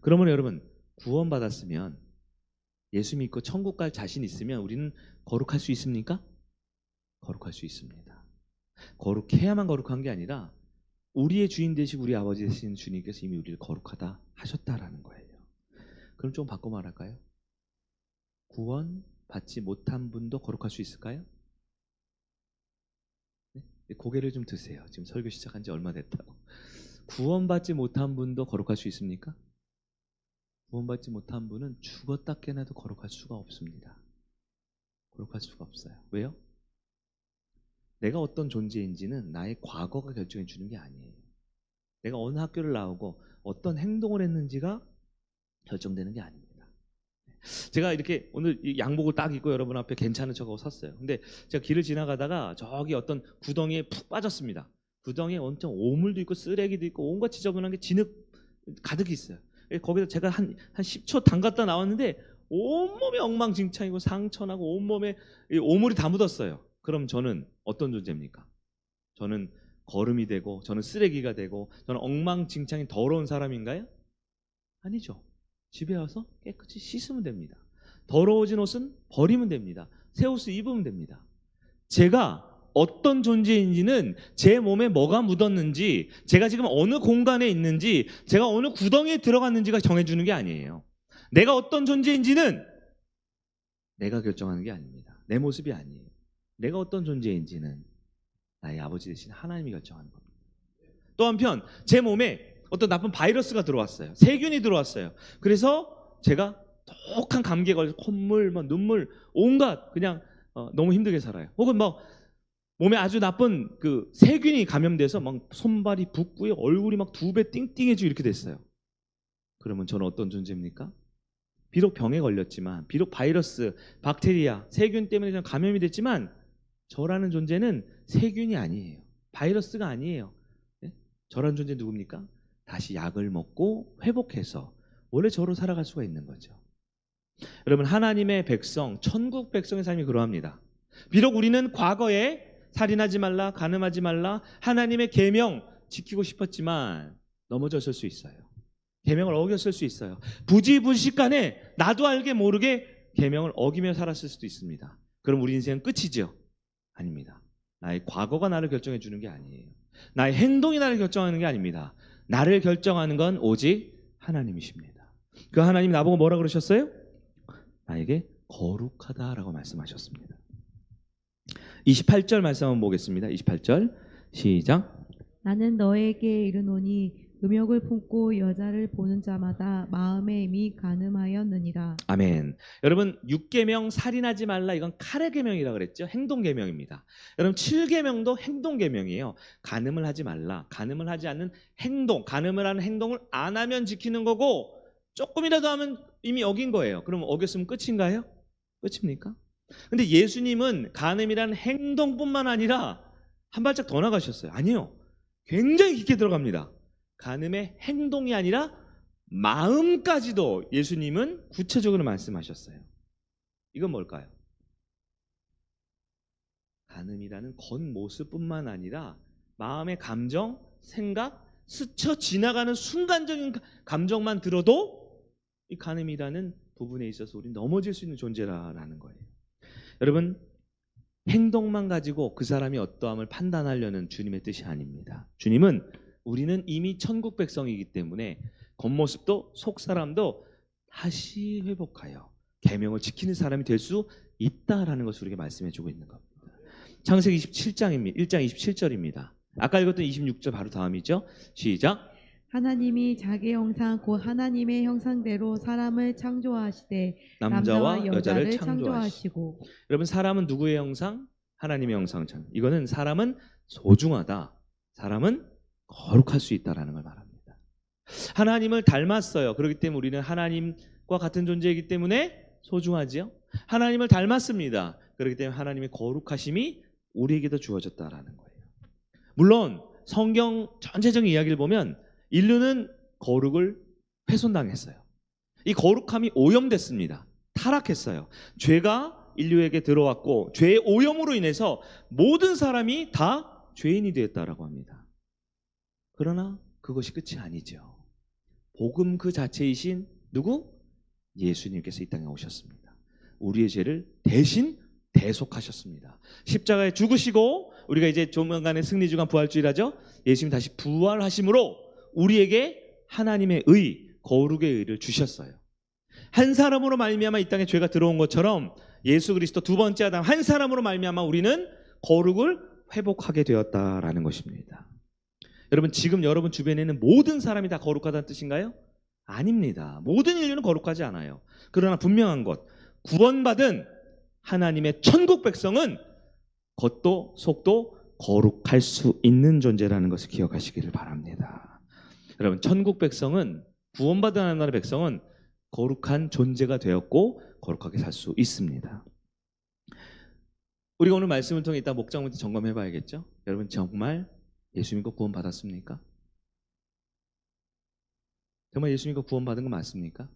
그러면 여러분, 구원받았으면, 예수 믿고 천국 갈 자신 있으면 우리는 거룩할 수 있습니까? 거룩할 수 있습니다. 거룩해야만 거룩한 게 아니라 우리의 주인 되시고 우리 아버지 되신 주님께서 이미 우리를 거룩하다 하셨다라는 거예요. 그럼 좀 바꿔 말할까요? 구원 받지 못한 분도 거룩할 수 있을까요? 네? 고개를 좀 드세요. 지금 설교 시작한 지 얼마 됐다고. 구원받지 못한 분도 거룩할 수 있습니까? 구원받지 못한 분은 죽었다 깨나도 거룩할 수가 없습니다. 거룩할 수가 없어요. 왜요? 내가 어떤 존재인지는 나의 과거가 결정해 주는 게 아니에요. 내가 어느 학교를 나오고 어떤 행동을 했는지가 결정되는 게 아닙니다. 제가 이렇게 오늘 이 양복을 딱 입고 여러분 앞에 괜찮은 척하고 섰어요. 근데 제가 길을 지나가다가 저기 어떤 구덩이에 푹 빠졌습니다. 구덩이에 엄청 오물도 있고 쓰레기도 있고 온갖 지저분한 게 진흙 가득 있어요. 거기서 제가 한 10초 담갔다 나왔는데 온몸에 엉망진창이고 상처나고 온몸에 오물이 다 묻었어요. 그럼 저는 어떤 존재입니까? 저는 거름이 되고, 저는 쓰레기가 되고, 저는 엉망진창인 더러운 사람인가요? 아니죠. 집에 와서 깨끗이 씻으면 됩니다. 더러워진 옷은 버리면 됩니다. 새 옷을 입으면 됩니다. 제가 어떤 존재인지는 제 몸에 뭐가 묻었는지, 제가 지금 어느 공간에 있는지, 제가 어느 구덩이에 들어갔는지가 정해주는 게 아니에요. 내가 어떤 존재인지는 내가 결정하는 게 아닙니다. 내 모습이 아니에요. 내가 어떤 존재인지는 나의 아버지 되신 하나님이 결정하는 겁니다. 또 한편 제 몸에 어떤 나쁜 바이러스가 들어왔어요. 세균이 들어왔어요. 그래서 제가 독한 감기에 걸려서 콧물, 눈물, 온갖 그냥 너무 힘들게 살아요. 혹은 몸에 아주 나쁜 그 세균이 감염돼서 막 손발이 붓고요, 얼굴이 막 2배 띵띵해지고 이렇게 됐어요. 그러면 저는 어떤 존재입니까? 비록 병에 걸렸지만, 비록 바이러스, 박테리아, 세균 때문에 저는 감염이 됐지만, 저라는 존재는 세균이 아니에요. 바이러스가 아니에요. 네? 저라는 존재 누굽니까? 다시 약을 먹고 회복해서 원래 저로 살아갈 수가 있는 거죠. 여러분, 하나님의 백성, 천국 백성의 삶이 그러합니다. 비록 우리는 과거에 살인하지 말라, 간음하지 말라, 하나님의 계명 지키고 싶었지만 넘어졌을 수 있어요. 계명을 어겼을 수 있어요. 부지불식간에 나도 알게 모르게 계명을 어기며 살았을 수도 있습니다. 그럼 우리 인생은 끝이죠? 아닙니다. 나의 과거가 나를 결정해 주는 게 아니에요. 나의 행동이 나를 결정하는 게 아닙니다. 나를 결정하는 건 오직 하나님이십니다. 그 하나님 나보고 뭐라 그러셨어요? 나에게 거룩하다라고 말씀하셨습니다. 28절 말씀 한번 보겠습니다. 28절 시작. 나는 너에게 이르노니 음욕을 품고 여자를 보는 자마다 마음에 이미 간음하였느니라. 아멘. 여러분, 6계명 살인하지 말라, 이건 칼의 계명이라 그랬죠. 행동 계명입니다. 여러분, 7계명도 행동 계명이에요. 간음을 하지 말라. 간음을 하지 않는 행동, 간음을 하는 행동을 안 하면 지키는 거고, 조금이라도 하면 이미 어긴 거예요. 그럼 어겼으면 끝인가요? 끝입니까? 근데 예수님은 간음이라는 행동뿐만 아니라 한 발짝 더 나가셨어요. 아니요. 굉장히 깊게 들어갑니다. 간음의 행동이 아니라 마음까지도 예수님은 구체적으로 말씀하셨어요. 이건 뭘까요? 간음이라는 겉모습뿐만 아니라 마음의 감정, 생각, 스쳐 지나가는 순간적인 감정만 들어도 이 간음이라는 부분에 있어서 우리는 넘어질 수 있는 존재라는 거예요. 여러분, 행동만 가지고 그 사람이 어떠함을 판단하려는 주님의 뜻이 아닙니다. 주님은 우리는 이미 천국 백성이기 때문에 겉모습도 속사람도 다시 회복하여 계명을 지키는 사람이 될 수 있다라는 것을 우리에게 말씀해 주고 있는 겁니다. 창세기 27장입니다. 1장 27절입니다. 아까 읽었던 26절 바로 다음이죠. 시작. 하나님이 자기 형상 곧 하나님의 형상대로 사람을 창조하시되 남자와 여자를 창조하시고. 창조하시고. 여러분, 사람은 누구의 형상? 하나님의 형상. 이거는 사람은 소중하다, 사람은 거룩할 수 있다라는 걸 말합니다. 하나님을 닮았어요. 그렇기 때문에 우리는 하나님과 같은 존재이기 때문에 소중하지요. 하나님을 닮았습니다. 그렇기 때문에 하나님의 거룩하심이 우리에게도 주어졌다라는 거예요. 물론 성경 전체적인 이야기를 보면 인류는 거룩을 훼손당했어요. 이 거룩함이 오염됐습니다. 타락했어요. 죄가 인류에게 들어왔고 죄의 오염으로 인해서 모든 사람이 다 죄인이 되었다라고 합니다. 그러나 그것이 끝이 아니죠. 복음 그 자체이신 누구? 예수님께서 이 땅에 오셨습니다. 우리의 죄를 대신 대속하셨습니다. 십자가에 죽으시고 우리가 이제 조만간에 승리주간 부활주일하죠. 예수님 다시 부활하심으로 우리에게 하나님의 의, 거룩의 의를 주셨어요. 한 사람으로 말미암아 이 땅에 죄가 들어온 것처럼 예수 그리스도 두 번째 아담 한 사람으로 말미암아 우리는 거룩을 회복하게 되었다라는 것입니다. 여러분, 지금 여러분 주변에 있는 모든 사람이 다 거룩하다는 뜻인가요? 아닙니다. 모든 인류는 거룩하지 않아요. 그러나 분명한 것, 구원받은 하나님의 천국 백성은 겉도 속도 거룩할 수 있는 존재라는 것을 기억하시기를 바랍니다. 여러분, 천국 백성은, 구원받은 하나님의 백성은 거룩한 존재가 되었고 거룩하게 살 수 있습니다. 우리가 오늘 말씀을 통해 이따 목장부터 점검해 봐야겠죠? 여러분, 정말 예수 믿고 구원받았습니까? 정말 예수 믿고 구원받은 거 맞습니까?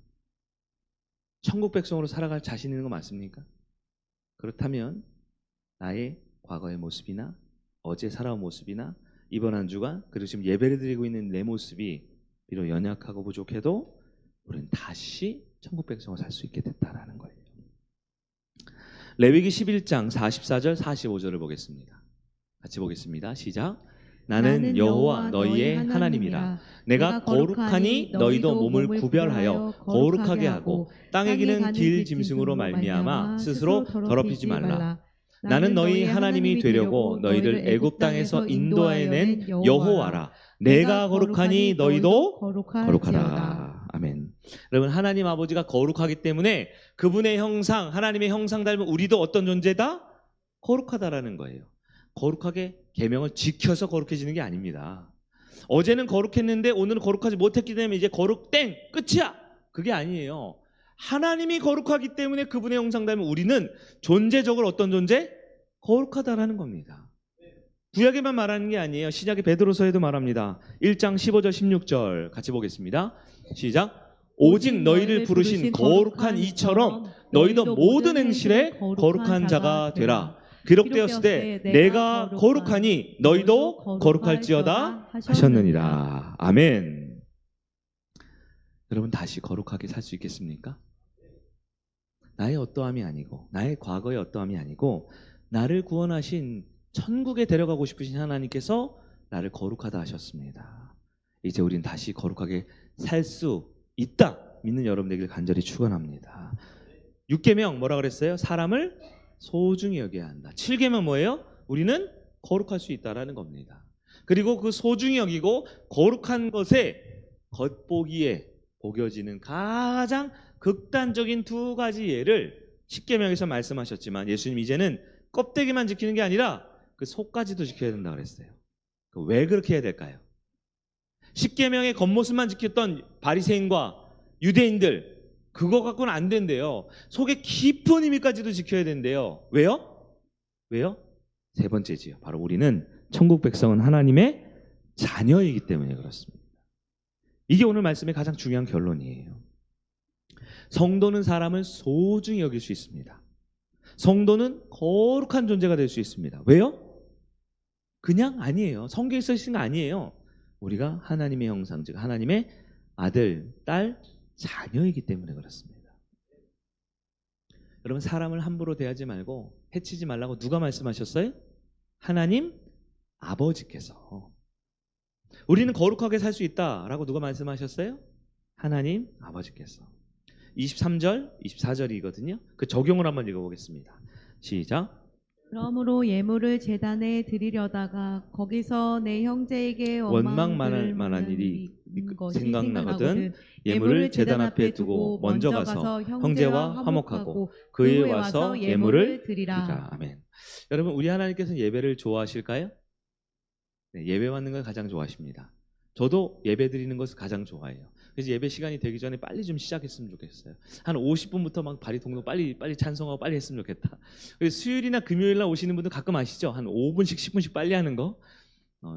천국 백성으로 살아갈 자신 있는 거 맞습니까? 그렇다면 나의 과거의 모습이나 어제 살아온 모습이나 이번 한 주간 그리고 지금 예배를 드리고 있는 내 모습이 비록 연약하고 부족해도 우리는 다시 천국 백성으로 살 수 있게 됐다라는 거예요. 레위기 11장 44절 45절을 보겠습니다. 같이 보겠습니다. 시작. 나는 여호와 너희의 하나님이라. 내가 거룩하니 너희도 몸을 구별하여 거룩하게 하고 땅에 기는 길 짐승으로 말미암아 스스로 더럽히지 말라. 나는 너희 하나님이 되려고 너희를 애굽 땅에서 인도하여 낸 여호와라. 내가 거룩하니 너희도 거룩하라. 아멘. 여러분, 하나님 아버지가 거룩하기 때문에 그분의 형상, 하나님의 형상 닮은 우리도 어떤 존재다? 거룩하다라는 거예요. 거룩하게 계명을 지켜서 거룩해지는 게 아닙니다. 어제는 거룩했는데 오늘은 거룩하지 못했기 때문에 이제 거룩 땡 끝이야. 그게 아니에요. 하나님이 거룩하기 때문에 그분의 형상 닮은 우리는 존재적으로 어떤 존재? 거룩하다라는 겁니다. 구약에만 말하는 게 아니에요. 신약의 베드로서에도 말합니다. 1장 15절 16절 같이 보겠습니다. 시작. 오직 너희를 부르신 거룩한 이처럼 너희도 모든 행실에 거룩한 자가 되라. 기록되었을 때 내가 거룩하니 너희도 거룩할지어다 하셨느니라. 아멘. 여러분, 다시 거룩하게 살 수 있겠습니까? 나의 어떠함이 아니고 나의 과거의 어떠함이 아니고 나를 구원하신 천국에 데려가고 싶으신 하나님께서 나를 거룩하다 하셨습니다. 이제 우린 다시 거룩하게 살 수 있다 믿는 여러분 되길 간절히 축원합니다. 6계명 뭐라 그랬어요? 사람을 소중히 여겨야 한다. 7계명 뭐예요? 우리는 거룩할 수 있다라는 겁니다. 그리고 그 소중히 여기고 거룩한 것에 겉보기에 보겨지는 가장 극단적인 두 가지 예를 10계명에서 말씀하셨지만 예수님 이제는 껍데기만 지키는 게 아니라 그 속까지도 지켜야 된다고 그랬어요. 왜 그렇게 해야 될까요? 10계명의 겉모습만 지켰던 바리새인과 유대인들 그거 갖고는 안 된대요. 속에 깊은 의미까지도 지켜야 된대요. 왜요? 왜요? 세 번째지요. 바로 우리는 천국 백성은 하나님의 자녀이기 때문에 그렇습니다. 이게 오늘 말씀의 가장 중요한 결론이에요. 성도는 사람을 소중히 여길 수 있습니다. 성도는 거룩한 존재가 될 수 있습니다. 왜요? 그냥 아니에요. 성경에 써 있는 거 아니에요. 우리가 하나님의 형상, 즉 하나님의 아들, 딸, 자녀이기 때문에 그렇습니다. 여러분, 사람을 함부로 대하지 말고 해치지 말라고 누가 말씀하셨어요? 하나님 아버지께서. 우리는 거룩하게 살 수 있다라고 누가 말씀하셨어요? 하나님 아버지께서. 23절, 24절이거든요. 그 적용을 한번 읽어보겠습니다. 시작. 그러므로 예물을 제단에 드리려다가 거기서 내 형제에게 원망만할 만한 일이 생각나거든 예물을 제단 앞에 두고 먼저 가서 형제와 화목하고 그에 와서 예물을 드리라. 아멘. 여러분, 우리 하나님께서는 예배를 좋아하실까요? 네, 예배 받는 걸 가장 좋아하십니다. 저도 예배 드리는 것을 가장 좋아해요. 그래서 예배 시간이 되기 전에 빨리 좀 시작했으면 좋겠어요. 한 50분부터 막 발이 동동 빨리 찬송하고 빨리 했으면 좋겠다. 그래서 수요일이나 금요일날 오시는 분들 가끔 아시죠? 한 5분씩 10분씩 빨리 하는 거.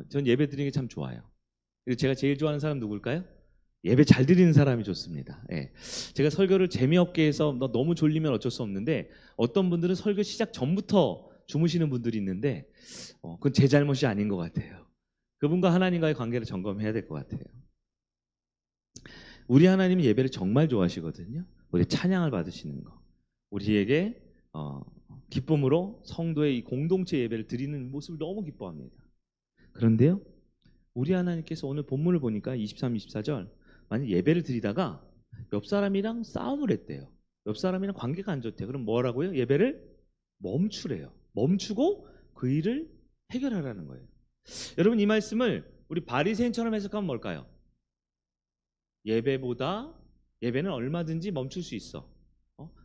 전 예배 드리는 게 참 좋아요. 그리고 제가 제일 좋아하는 사람 누굴까요? 예배 잘 드리는 사람이 좋습니다. 예. 제가 설교를 재미없게 해서 너무 졸리면 어쩔 수 없는데 어떤 분들은 설교 시작 전부터 주무시는 분들이 있는데 그건 제 잘못이 아닌 것 같아요. 그분과 하나님과의 관계를 점검해야 될 것 같아요. 우리 하나님이 예배를 정말 좋아하시거든요. 우리 찬양을 받으시는 거, 우리에게 기쁨으로 성도의 이 공동체 예배를 드리는 모습을 너무 기뻐합니다. 그런데요, 우리 하나님께서 오늘 본문을 보니까 23, 24절 만약 예배를 드리다가 옆 사람이랑 싸움을 했대요. 옆 사람이랑 관계가 안 좋대요. 그럼 뭐라고요? 예배를 멈추래요. 멈추고 그 일을 해결하라는 거예요. 여러분, 이 말씀을 우리 바리새인처럼 해석하면 뭘까요? 예배는 얼마든지 멈출 수 있어.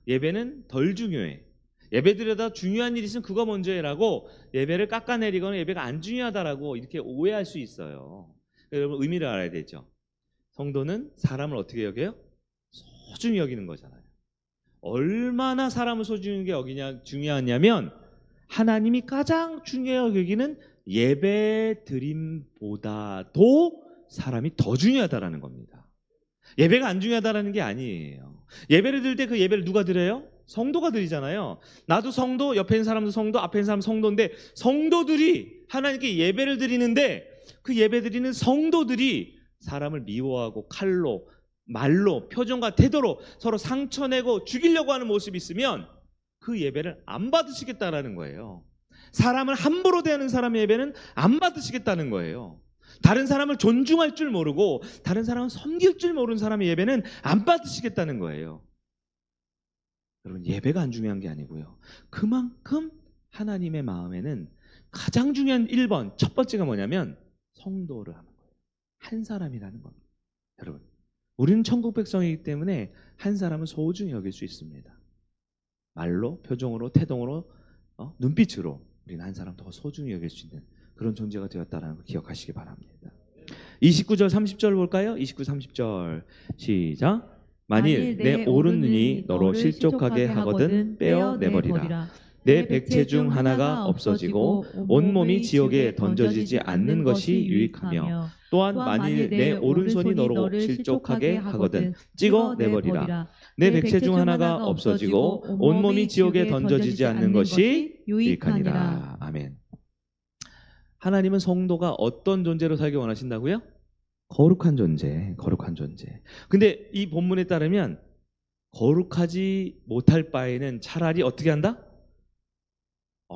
예배는 덜 중요해. 예배 드려다 중요한 일이 있으면 그거 먼저 해라고 예배를 깎아내리거나 예배가 안 중요하다라고 이렇게 오해할 수 있어요. 여러분, 의미를 알아야 되죠. 성도는 사람을 어떻게 여겨요? 소중히 여기는 거잖아요. 얼마나 사람을 소중히 여기냐 중요하냐면 하나님이 가장 중요하게 여기는 예배 드림보다도 사람이 더 중요하다라는 겁니다. 예배가 안 중요하다라는 게 아니에요. 예배를 드릴 때 그 예배를 누가 드려요? 성도가 드리잖아요. 나도 성도, 옆에 있는 사람도 성도, 앞에 있는 사람 성도인데 성도들이 하나님께 예배를 드리는데 그 예배 드리는 성도들이 사람을 미워하고 칼로, 말로, 표정과 태도로 서로 상처내고 죽이려고 하는 모습이 있으면 그 예배를 안 받으시겠다라는 거예요. 사람을 함부로 대하는 사람의 예배는 안 받으시겠다는 거예요. 다른 사람을 존중할 줄 모르고 다른 사람을 섬길 줄 모르는 사람의 예배는 안 받으시겠다는 거예요. 여러분, 예배가 안 중요한 게 아니고요. 그만큼 하나님의 마음에는 가장 중요한 1번, 첫 번째가 뭐냐면 성도를 하는 거예요. 한 사람이라는 겁니다. 여러분, 우리는 천국 백성이기 때문에 한 사람을 소중히 여길 수 있습니다. 말로, 표정으로, 태동으로, 눈빛으로 우리는 한 사람 더 소중히 여길 수 있는 그런 존재가 되었다는 걸 기억하시기 바랍니다. 29절 30절 볼까요? 29, 30절 시작. 만일 내 오른 눈이 너로 실족하게 하거든 빼어내버리라. 내 백체 중 하나가 없어지고 온몸이 지옥에 던져지지 않는 것이 유익하며 또한 만일 내 오른손이 너로 실족하게 하거든 찍어내버리라. 내 백체 중 하나가 없어지고 온몸이 지옥에 던져지지 않는 것이 유익하니라. 아멘. 하나님은 성도가 어떤 존재로 살기 원하신다고요? 거룩한 존재, 거룩한 존재. 근데 이 본문에 따르면 거룩하지 못할 바에는 차라리 어떻게 한다?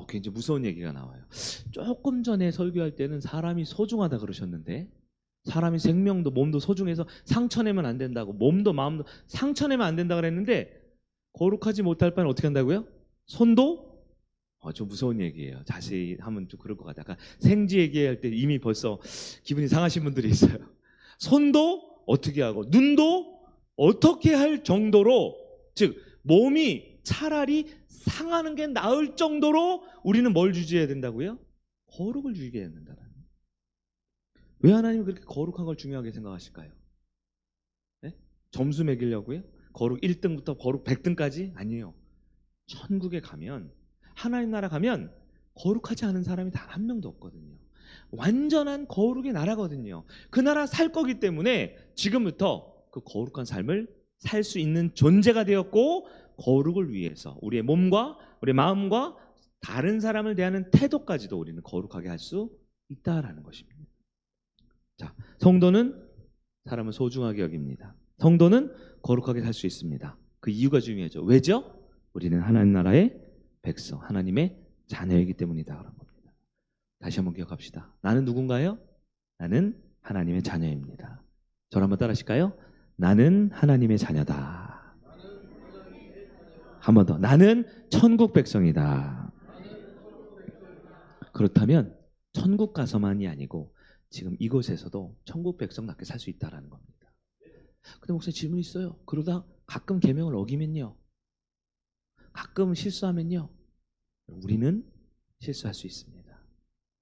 굉장히 무서운 얘기가 나와요. 조금 전에 설교할 때는 사람이 소중하다 그러셨는데 사람이 생명도 몸도 소중해서 상처내면 안 된다고 몸도 마음도 상처내면 안 된다고 그랬는데 거룩하지 못할 바에는 어떻게 한다고요? 손도? 좀 무서운 얘기예요. 자세히 하면 좀 그럴 것 같아요. 아까 생지 얘기할 때 이미 벌써 기분이 상하신 분들이 있어요. 손도 어떻게 하고 눈도 어떻게 할 정도로, 즉 몸이 차라리 상하는 게 나을 정도로 우리는 뭘 유지해야 된다고요? 거룩을 유지해야 된다는. 왜 하나님은 그렇게 거룩한 걸 중요하게 생각하실까요? 네? 점수 매기려고요? 거룩 1등부터 거룩 100등까지? 아니에요. 천국에 가면, 하나님 나라 가면 거룩하지 않은 사람이 단 한 명도 없거든요. 완전한 거룩의 나라거든요. 그 나라 살 거기 때문에 지금부터 그 거룩한 삶을 살 수 있는 존재가 되었고, 거룩을 위해서 우리의 몸과 우리의 마음과 다른 사람을 대하는 태도까지도 우리는 거룩하게 할 수 있다라는 것입니다. 자, 성도는 사람을 소중하게 여깁니다. 성도는 거룩하게 살 수 있습니다. 그 이유가 중요하죠. 왜죠? 우리는 하나님 나라의 백성, 하나님의 자녀이기 때문이다 그런 겁니다. 다시 한번 기억합시다. 나는 누군가요? 나는 하나님의 자녀입니다. 저를 한번 따라 하실까요? 나는 하나님의 자녀다. 한 번 더. 나는 천국 백성이다. 그렇다면 천국 가서만이 아니고 지금 이곳에서도 천국 백성답게 살 수 있다는 겁니다. 근데 목사님 질문이 있어요. 그러다 가끔 계명을 어기면요, 가끔 실수하면요, 우리는 실수할 수 있습니다.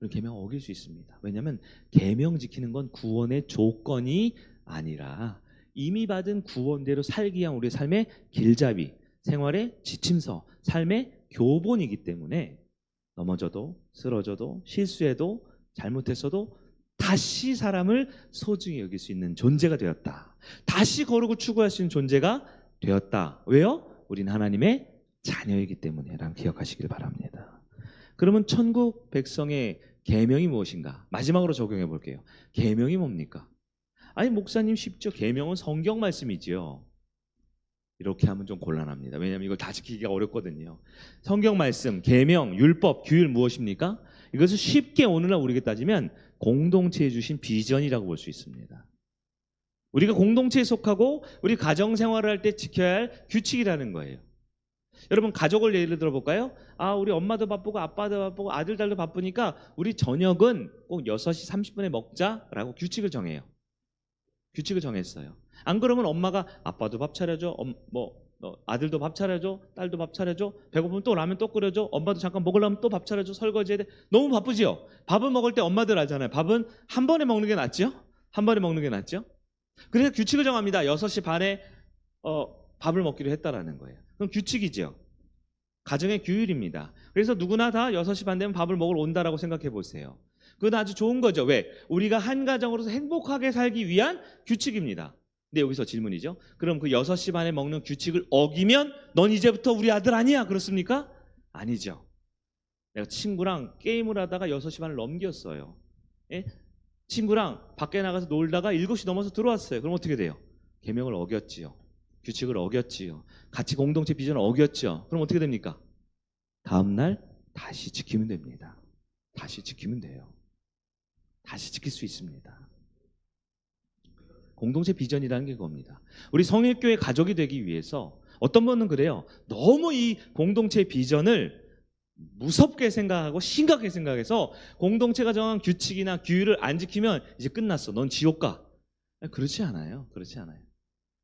우리 계명을 어길 수 있습니다. 왜냐하면 계명 지키는 건 구원의 조건이 아니라 이미 받은 구원대로 살기 위한 우리의 삶의 길잡이, 생활의 지침서, 삶의 교본이기 때문에 넘어져도 쓰러져도 실수해도 잘못했어도 다시 사람을 소중히 여길 수 있는 존재가 되었다. 다시 거룩을 추구할 수 있는 존재가 되었다. 왜요? 우린 하나님의 자녀이기 때문에 라는 기억하시길 바랍니다. 그러면 천국 백성의 계명이 무엇인가? 마지막으로 적용해 볼게요. 계명이 뭡니까? 아니 목사님 쉽죠. 계명은 성경 말씀이지요. 이렇게 하면 좀 곤란합니다. 왜냐하면 이걸 다 지키기가 어렵거든요. 성경 말씀, 계명, 율법, 규율 무엇입니까? 이것을 쉽게 오늘날 우리에게 따지면 공동체에 주신 비전이라고 볼 수 있습니다. 우리가 공동체에 속하고 우리 가정생활을 할 때 지켜야 할 규칙이라는 거예요. 여러분 가족을 예를 들어 볼까요? 우리 엄마도 바쁘고 아빠도 바쁘고 아들 딸도 바쁘니까 우리 저녁은 꼭 6시 30분에 먹자라고 규칙을 정해요. 규칙을 정했어요. 안 그러면 엄마가 아빠도 밥 차려줘, 아들도 밥 차려줘, 딸도 밥 차려줘, 배고프면 또 라면 또 끓여줘, 엄마도 잠깐 먹으려면 또 밥 차려줘, 설거지해야 돼. 너무 바쁘지요? 밥을 먹을 때 엄마들 알잖아요. 밥은 한 번에 먹는 게 낫죠? 한 번에 먹는 게 낫죠? 그래서 규칙을 정합니다. 6시 반에 밥을 먹기로 했다라는 거예요. 그럼 규칙이죠. 가정의 규율입니다. 그래서 누구나 다 6시 반 되면 밥을 먹으러 온다라고 생각해 보세요. 그건 아주 좋은 거죠. 왜? 우리가 한 가정으로서 행복하게 살기 위한 규칙입니다. 근데 여기서 질문이죠. 그럼 그 6시 반에 먹는 규칙을 어기면 넌 이제부터 우리 아들 아니야. 그렇습니까? 아니죠. 내가 친구랑 게임을 하다가 6시 반을 넘겼어요. 예? 친구랑 밖에 나가서 놀다가 7시 넘어서 들어왔어요. 그럼 어떻게 돼요? 계명을 어겼지요. 규칙을 어겼지요. 같이 공동체 비전을 어겼죠. 그럼 어떻게 됩니까? 다음날 다시 지키면 됩니다. 다시 지키면 돼요. 다시 지킬 수 있습니다. 공동체 비전이라는 게 그겁니다. 우리 성일교회 가족이 되기 위해서 어떤 분은 그래요. 너무 이 공동체 비전을 무섭게 생각하고 심각하게 생각해서 공동체가 정한 규칙이나 규율을 안 지키면 이제 끝났어. 넌 지옥 가. 그렇지 않아요. 그렇지 않아요.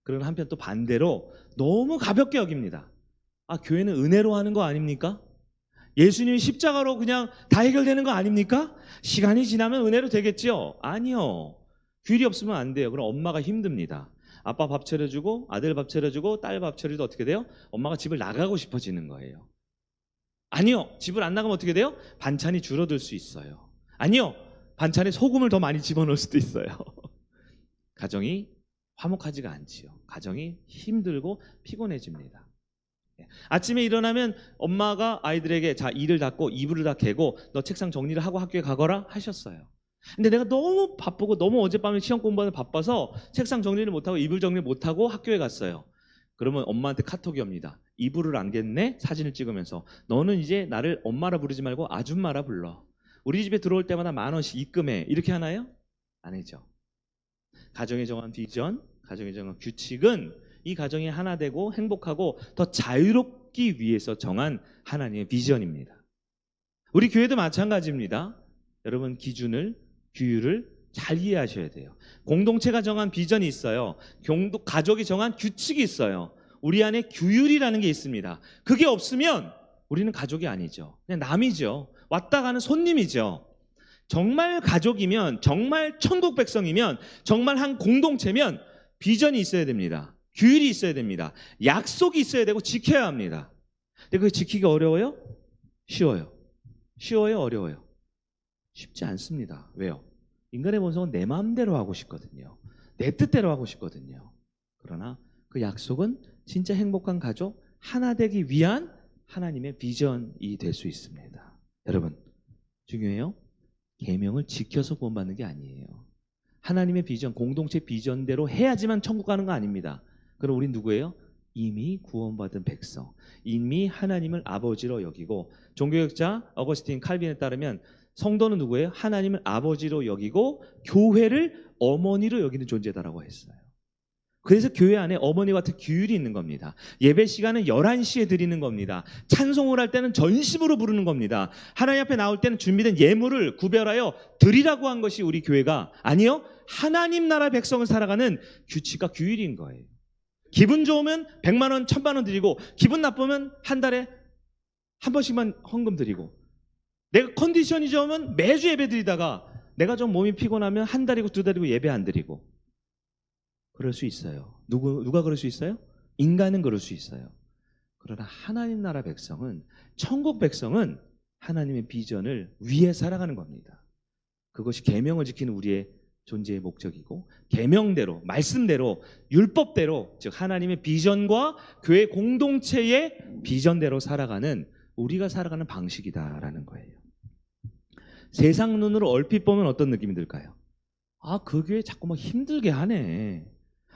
그러나 한편 또 반대로 너무 가볍게 여깁니다. 교회는 은혜로 하는 거 아닙니까? 예수님이 십자가로 그냥 다 해결되는 거 아닙니까? 시간이 지나면 은혜로 되겠지요? 아니요. 규율이 없으면 안 돼요. 그럼 엄마가 힘듭니다. 아빠 밥 차려주고 아들 밥 차려주고 딸 밥 차려도 어떻게 돼요? 엄마가 집을 나가고 싶어지는 거예요. 아니요. 집을 안 나가면 어떻게 돼요? 반찬이 줄어들 수 있어요. 아니요. 반찬에 소금을 더 많이 집어넣을 수도 있어요. 가정이 화목하지가 않지요. 가정이 힘들고 피곤해집니다. 아침에 일어나면 엄마가 아이들에게 자 이를 닦고 이불을 다 개고 너 책상 정리를 하고 학교에 가거라 하셨어요. 근데 내가 너무 바쁘고 너무 어젯밤에 시험 공부하는 바빠서 책상 정리를 못하고 이불 정리를 못하고 학교에 갔어요. 그러면 엄마한테 카톡이 옵니다. 이불을 안 겠네? 사진을 찍으면서 너는 이제 나를 엄마라 부르지 말고 아줌마라 불러. 우리 집에 들어올 때마다 10,000원씩 입금해. 이렇게 하나요? 아니죠. 가정에 정한 비전, 가정에 정한 규칙은 이 가정이 하나 되고 행복하고 더 자유롭기 위해서 정한 하나님의 비전입니다. 우리 교회도 마찬가지입니다. 여러분 기준을, 규율을 잘 이해하셔야 돼요. 공동체가 정한 비전이 있어요. 가족이 정한 규칙이 있어요. 우리 안에 규율이라는 게 있습니다. 그게 없으면 우리는 가족이 아니죠. 그냥 남이죠. 왔다 가는 손님이죠. 정말 가족이면, 정말 천국 백성이면, 정말 한 공동체면 비전이 있어야 됩니다. 규율이 있어야 됩니다. 약속이 있어야 되고 지켜야 합니다. 근데 그게 지키기 어려워요? 쉬워요. 쉬워요? 어려워요? 쉽지 않습니다. 왜요? 인간의 본성은 내 마음대로 하고 싶거든요. 내 뜻대로 하고 싶거든요. 그러나 그 약속은 진짜 행복한 가족, 하나 되기 위한 하나님의 비전이 될 수 있습니다. 여러분, 중요해요. 계명을 지켜서 구원받는 게 아니에요. 하나님의 비전, 공동체 비전대로 해야지만 천국 가는 거 아닙니다. 그럼 우린 누구예요? 이미 구원받은 백성, 이미 하나님을 아버지로 여기고, 종교学자 어거스틴 칼빈에 따르면 성도는 누구예요? 하나님을 아버지로 여기고 교회를 어머니로 여기는 존재다라고 했어요. 그래서 교회 안에 어머니 같은 규율이 있는 겁니다. 예배 시간은 11시에 드리는 겁니다. 찬송을 할 때는 전심으로 부르는 겁니다. 하나님 앞에 나올 때는 준비된 예물을 구별하여 드리라고 한 것이 우리 교회가 아니요, 하나님 나라 백성을 살아가는 규칙과 규율인 거예요. 기분 좋으면 100만 원, 1000만 원 드리고, 기분 나쁘면 한 달에 한 번씩만 헌금 드리고, 내가 컨디션이 좋으면 매주 예배 드리다가 내가 좀 몸이 피곤하면 한 달이고 두 달이고 예배 안 드리고, 그럴 수 있어요. 누가 그럴 수 있어요? 인간은 그럴 수 있어요. 그러나 하나님 나라 백성은, 천국 백성은 하나님의 비전을 위해 살아가는 겁니다. 그것이 계명을 지키는 우리의 존재의 목적이고, 계명대로, 말씀대로, 율법대로, 즉 하나님의 비전과 교회 공동체의 비전대로 살아가는 우리가 살아가는 방식이다라는 거예요. 세상 눈으로 얼핏 보면 어떤 느낌이 들까요? 아, 그 교회 자꾸 막 힘들게 하네.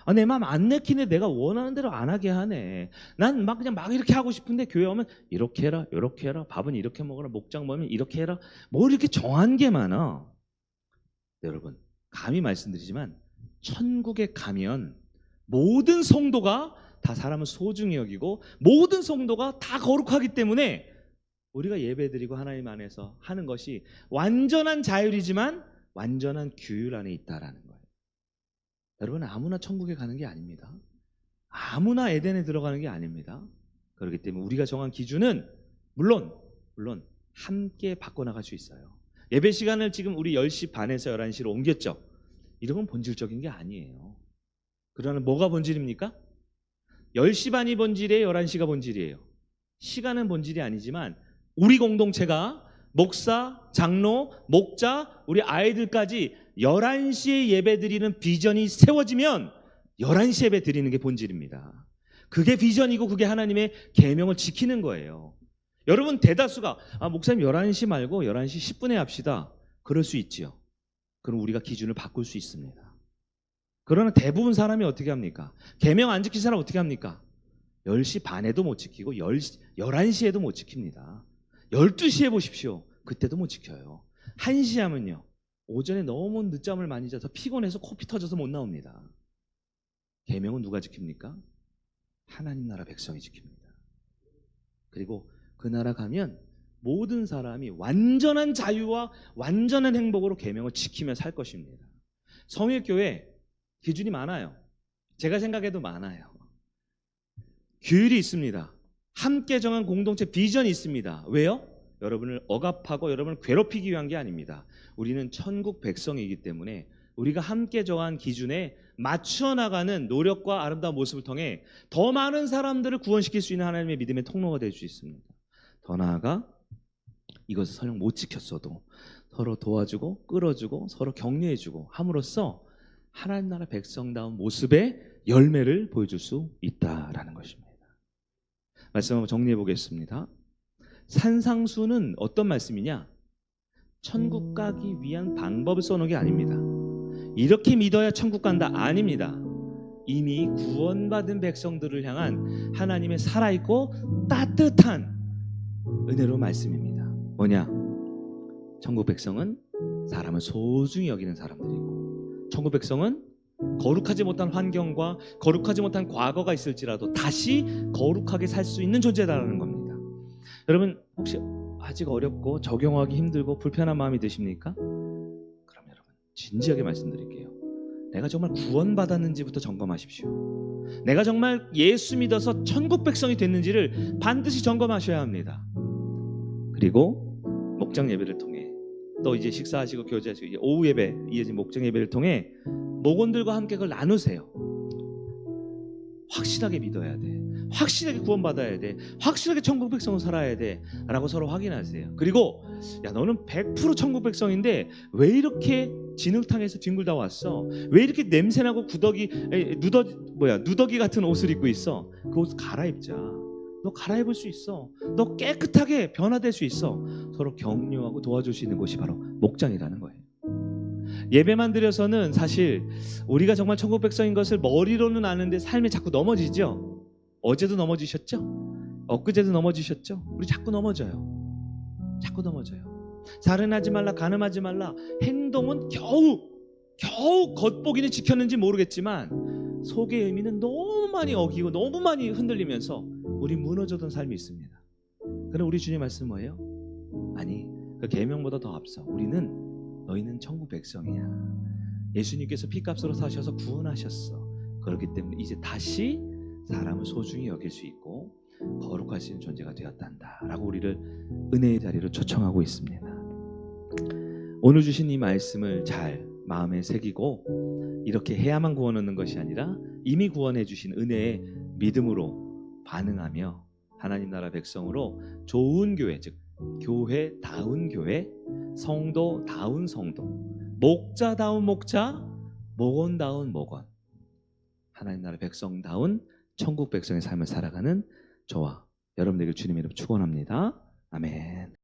아, 내 마음 안 내키네. 내가 원하는 대로 안 하게 하네. 난 막 그냥 막 이렇게 하고 싶은데 교회 오면 이렇게 해라, 이렇게 해라, 밥은 이렇게 먹어라, 목장 모이면 이렇게 해라. 뭐 이렇게 정한 게 많아. 여러분, 감히 말씀드리지만 천국에 가면 모든 성도가 다 사람을 소중히 여기고, 모든 성도가 다 거룩하기 때문에 우리가 예배드리고 하나님 안에서 하는 것이 완전한 자율이지만 완전한 규율 안에 있다라는 거예요. 여러분, 아무나 천국에 가는 게 아닙니다. 아무나 에덴에 들어가는 게 아닙니다. 그렇기 때문에 우리가 정한 기준은 물론 함께 바꿔나갈 수 있어요. 예배 시간을 지금 우리 10시 반에서 11시로 옮겼죠. 이런 건 본질적인 게 아니에요. 그러나 뭐가 본질입니까? 10시 반이 본질이에요? 11시가 본질이에요? 시간은 본질이 아니지만 우리 공동체가 목사, 장로, 목자, 우리 아이들까지 11시에 예배 드리는 비전이 세워지면 11시 예배 드리는 게 본질입니다. 그게 비전이고 그게 하나님의 계명을 지키는 거예요. 여러분, 대다수가 목사님 11시 말고 11시 10분에 합시다. 그럴 수 있지요. 그럼 우리가 기준을 바꿀 수 있습니다. 그러나 대부분 사람이 어떻게 합니까? 계명 안 지킨 사람 어떻게 합니까? 10시 반에도 못 지키고 11시에도 못 지킵니다. 12시에 보십시오. 그때도 못 지켜요. 1시 하면요, 오전에 너무 늦잠을 많이 자서 피곤해서 코피 터져서 못 나옵니다. 계명은 누가 지킵니까? 하나님 나라 백성이 지킵니다. 그리고 그 나라 가면 모든 사람이 완전한 자유와 완전한 행복으로 계명을 지키며 살 것입니다. 성일교회 기준이 많아요. 제가 생각해도 많아요. 규율이 있습니다. 함께 정한 공동체 비전이 있습니다. 왜요? 여러분을 억압하고 여러분을 괴롭히기 위한 게 아닙니다. 우리는 천국 백성이기 때문에 우리가 함께 정한 기준에 맞추어 나가는 노력과 아름다운 모습을 통해 더 많은 사람들을 구원시킬 수 있는 하나님의 믿음의 통로가 될 수 있습니다. 더 나아가 이것을 설령 못 지켰어도 서로 도와주고 끌어주고 서로 격려해주고 함으로써 하나님 나라 백성다운 모습의 열매를 보여줄 수 있다라는 것입니다. 말씀 한번 정리해 보겠습니다. 산상수는 어떤 말씀이냐? 천국 가기 위한 방법을 써놓은 게 아닙니다. 이렇게 믿어야 천국 간다, 아닙니다. 이미 구원받은 백성들을 향한 하나님의 살아있고 따뜻한 은혜로 말씀입니다. 뭐냐? 천국 백성은 사람을 소중히 여기는 사람들이고, 천국 백성은 거룩하지 못한 환경과 거룩하지 못한 과거가 있을지라도 다시 거룩하게 살 수 있는 존재다라는 겁니다. 여러분, 혹시 아직 어렵고 적용하기 힘들고 불편한 마음이 드십니까? 그럼 여러분, 진지하게 말씀드릴게요. 내가 정말 구원받았는지부터 점검하십시오. 내가 정말 예수 믿어서 천국 백성이 됐는지를 반드시 점검하셔야 합니다. 그리고 목장 예배를 통해, 또 이제 식사하시고 교제하시고 이제 오후 예배, 이어진 목장 예배를 통해 목원들과 함께 그걸 나누세요. 확실하게 믿어야 돼. 확실하게 구원받아야 돼. 확실하게 천국 백성으로 살아야 돼. 라고 서로 확인하세요. 그리고 야, 너는 100% 천국 백성인데 왜 이렇게 진흙탕에서 뒹굴다 왔어? 왜 이렇게 냄새나고 누더기 같은 옷을 입고 있어? 그 옷 갈아입자. 너 갈아입을 수 있어. 너 깨끗하게 변화될 수 있어. 서로 격려하고 도와줄 수 있는 곳이 바로 목장이라는 거예요. 예배만 드려서는 사실 우리가 정말 천국 백성인 것을 머리로는 아는데 삶에 자꾸 넘어지죠. 어제도 넘어지셨죠? 엊그제도 넘어지셨죠? 우리 자꾸 넘어져요. 자꾸 넘어져요. 살인하지 말라, 간음하지 말라. 행동은 겨우 겉보기는 지켰는지 모르겠지만 속의 의미는 너무 많이 어기고 너무 많이 흔들리면서 우리 무너졌던 삶이 있습니다. 그럼 우리 주님 말씀 뭐예요? 아니, 그 계명보다 더 앞서 너희는 천국 백성이야. 예수님께서 피값으로 사셔서 구원하셨어. 그렇기 때문에 이제 다시 사람을 소중히 여길 수 있고 거룩할 수 있는 존재가 되었단다 라고 우리를 은혜의 자리로 초청하고 있습니다. 오늘 주신 이 말씀을 잘 마음에 새기고 이렇게 해야만 구원 얻는 것이 아니라 이미 구원해 주신 은혜에 믿음으로 반응하며 하나님 나라 백성으로 좋은 교회, 즉 교회다운 교회, 성도다운 성도, 목자다운 목자, 목원다운 목원, 하나님 나라 백성다운 천국 백성의 삶을 살아가는 저와 여러분들에게 주님의 이름 축원합니다. 아멘.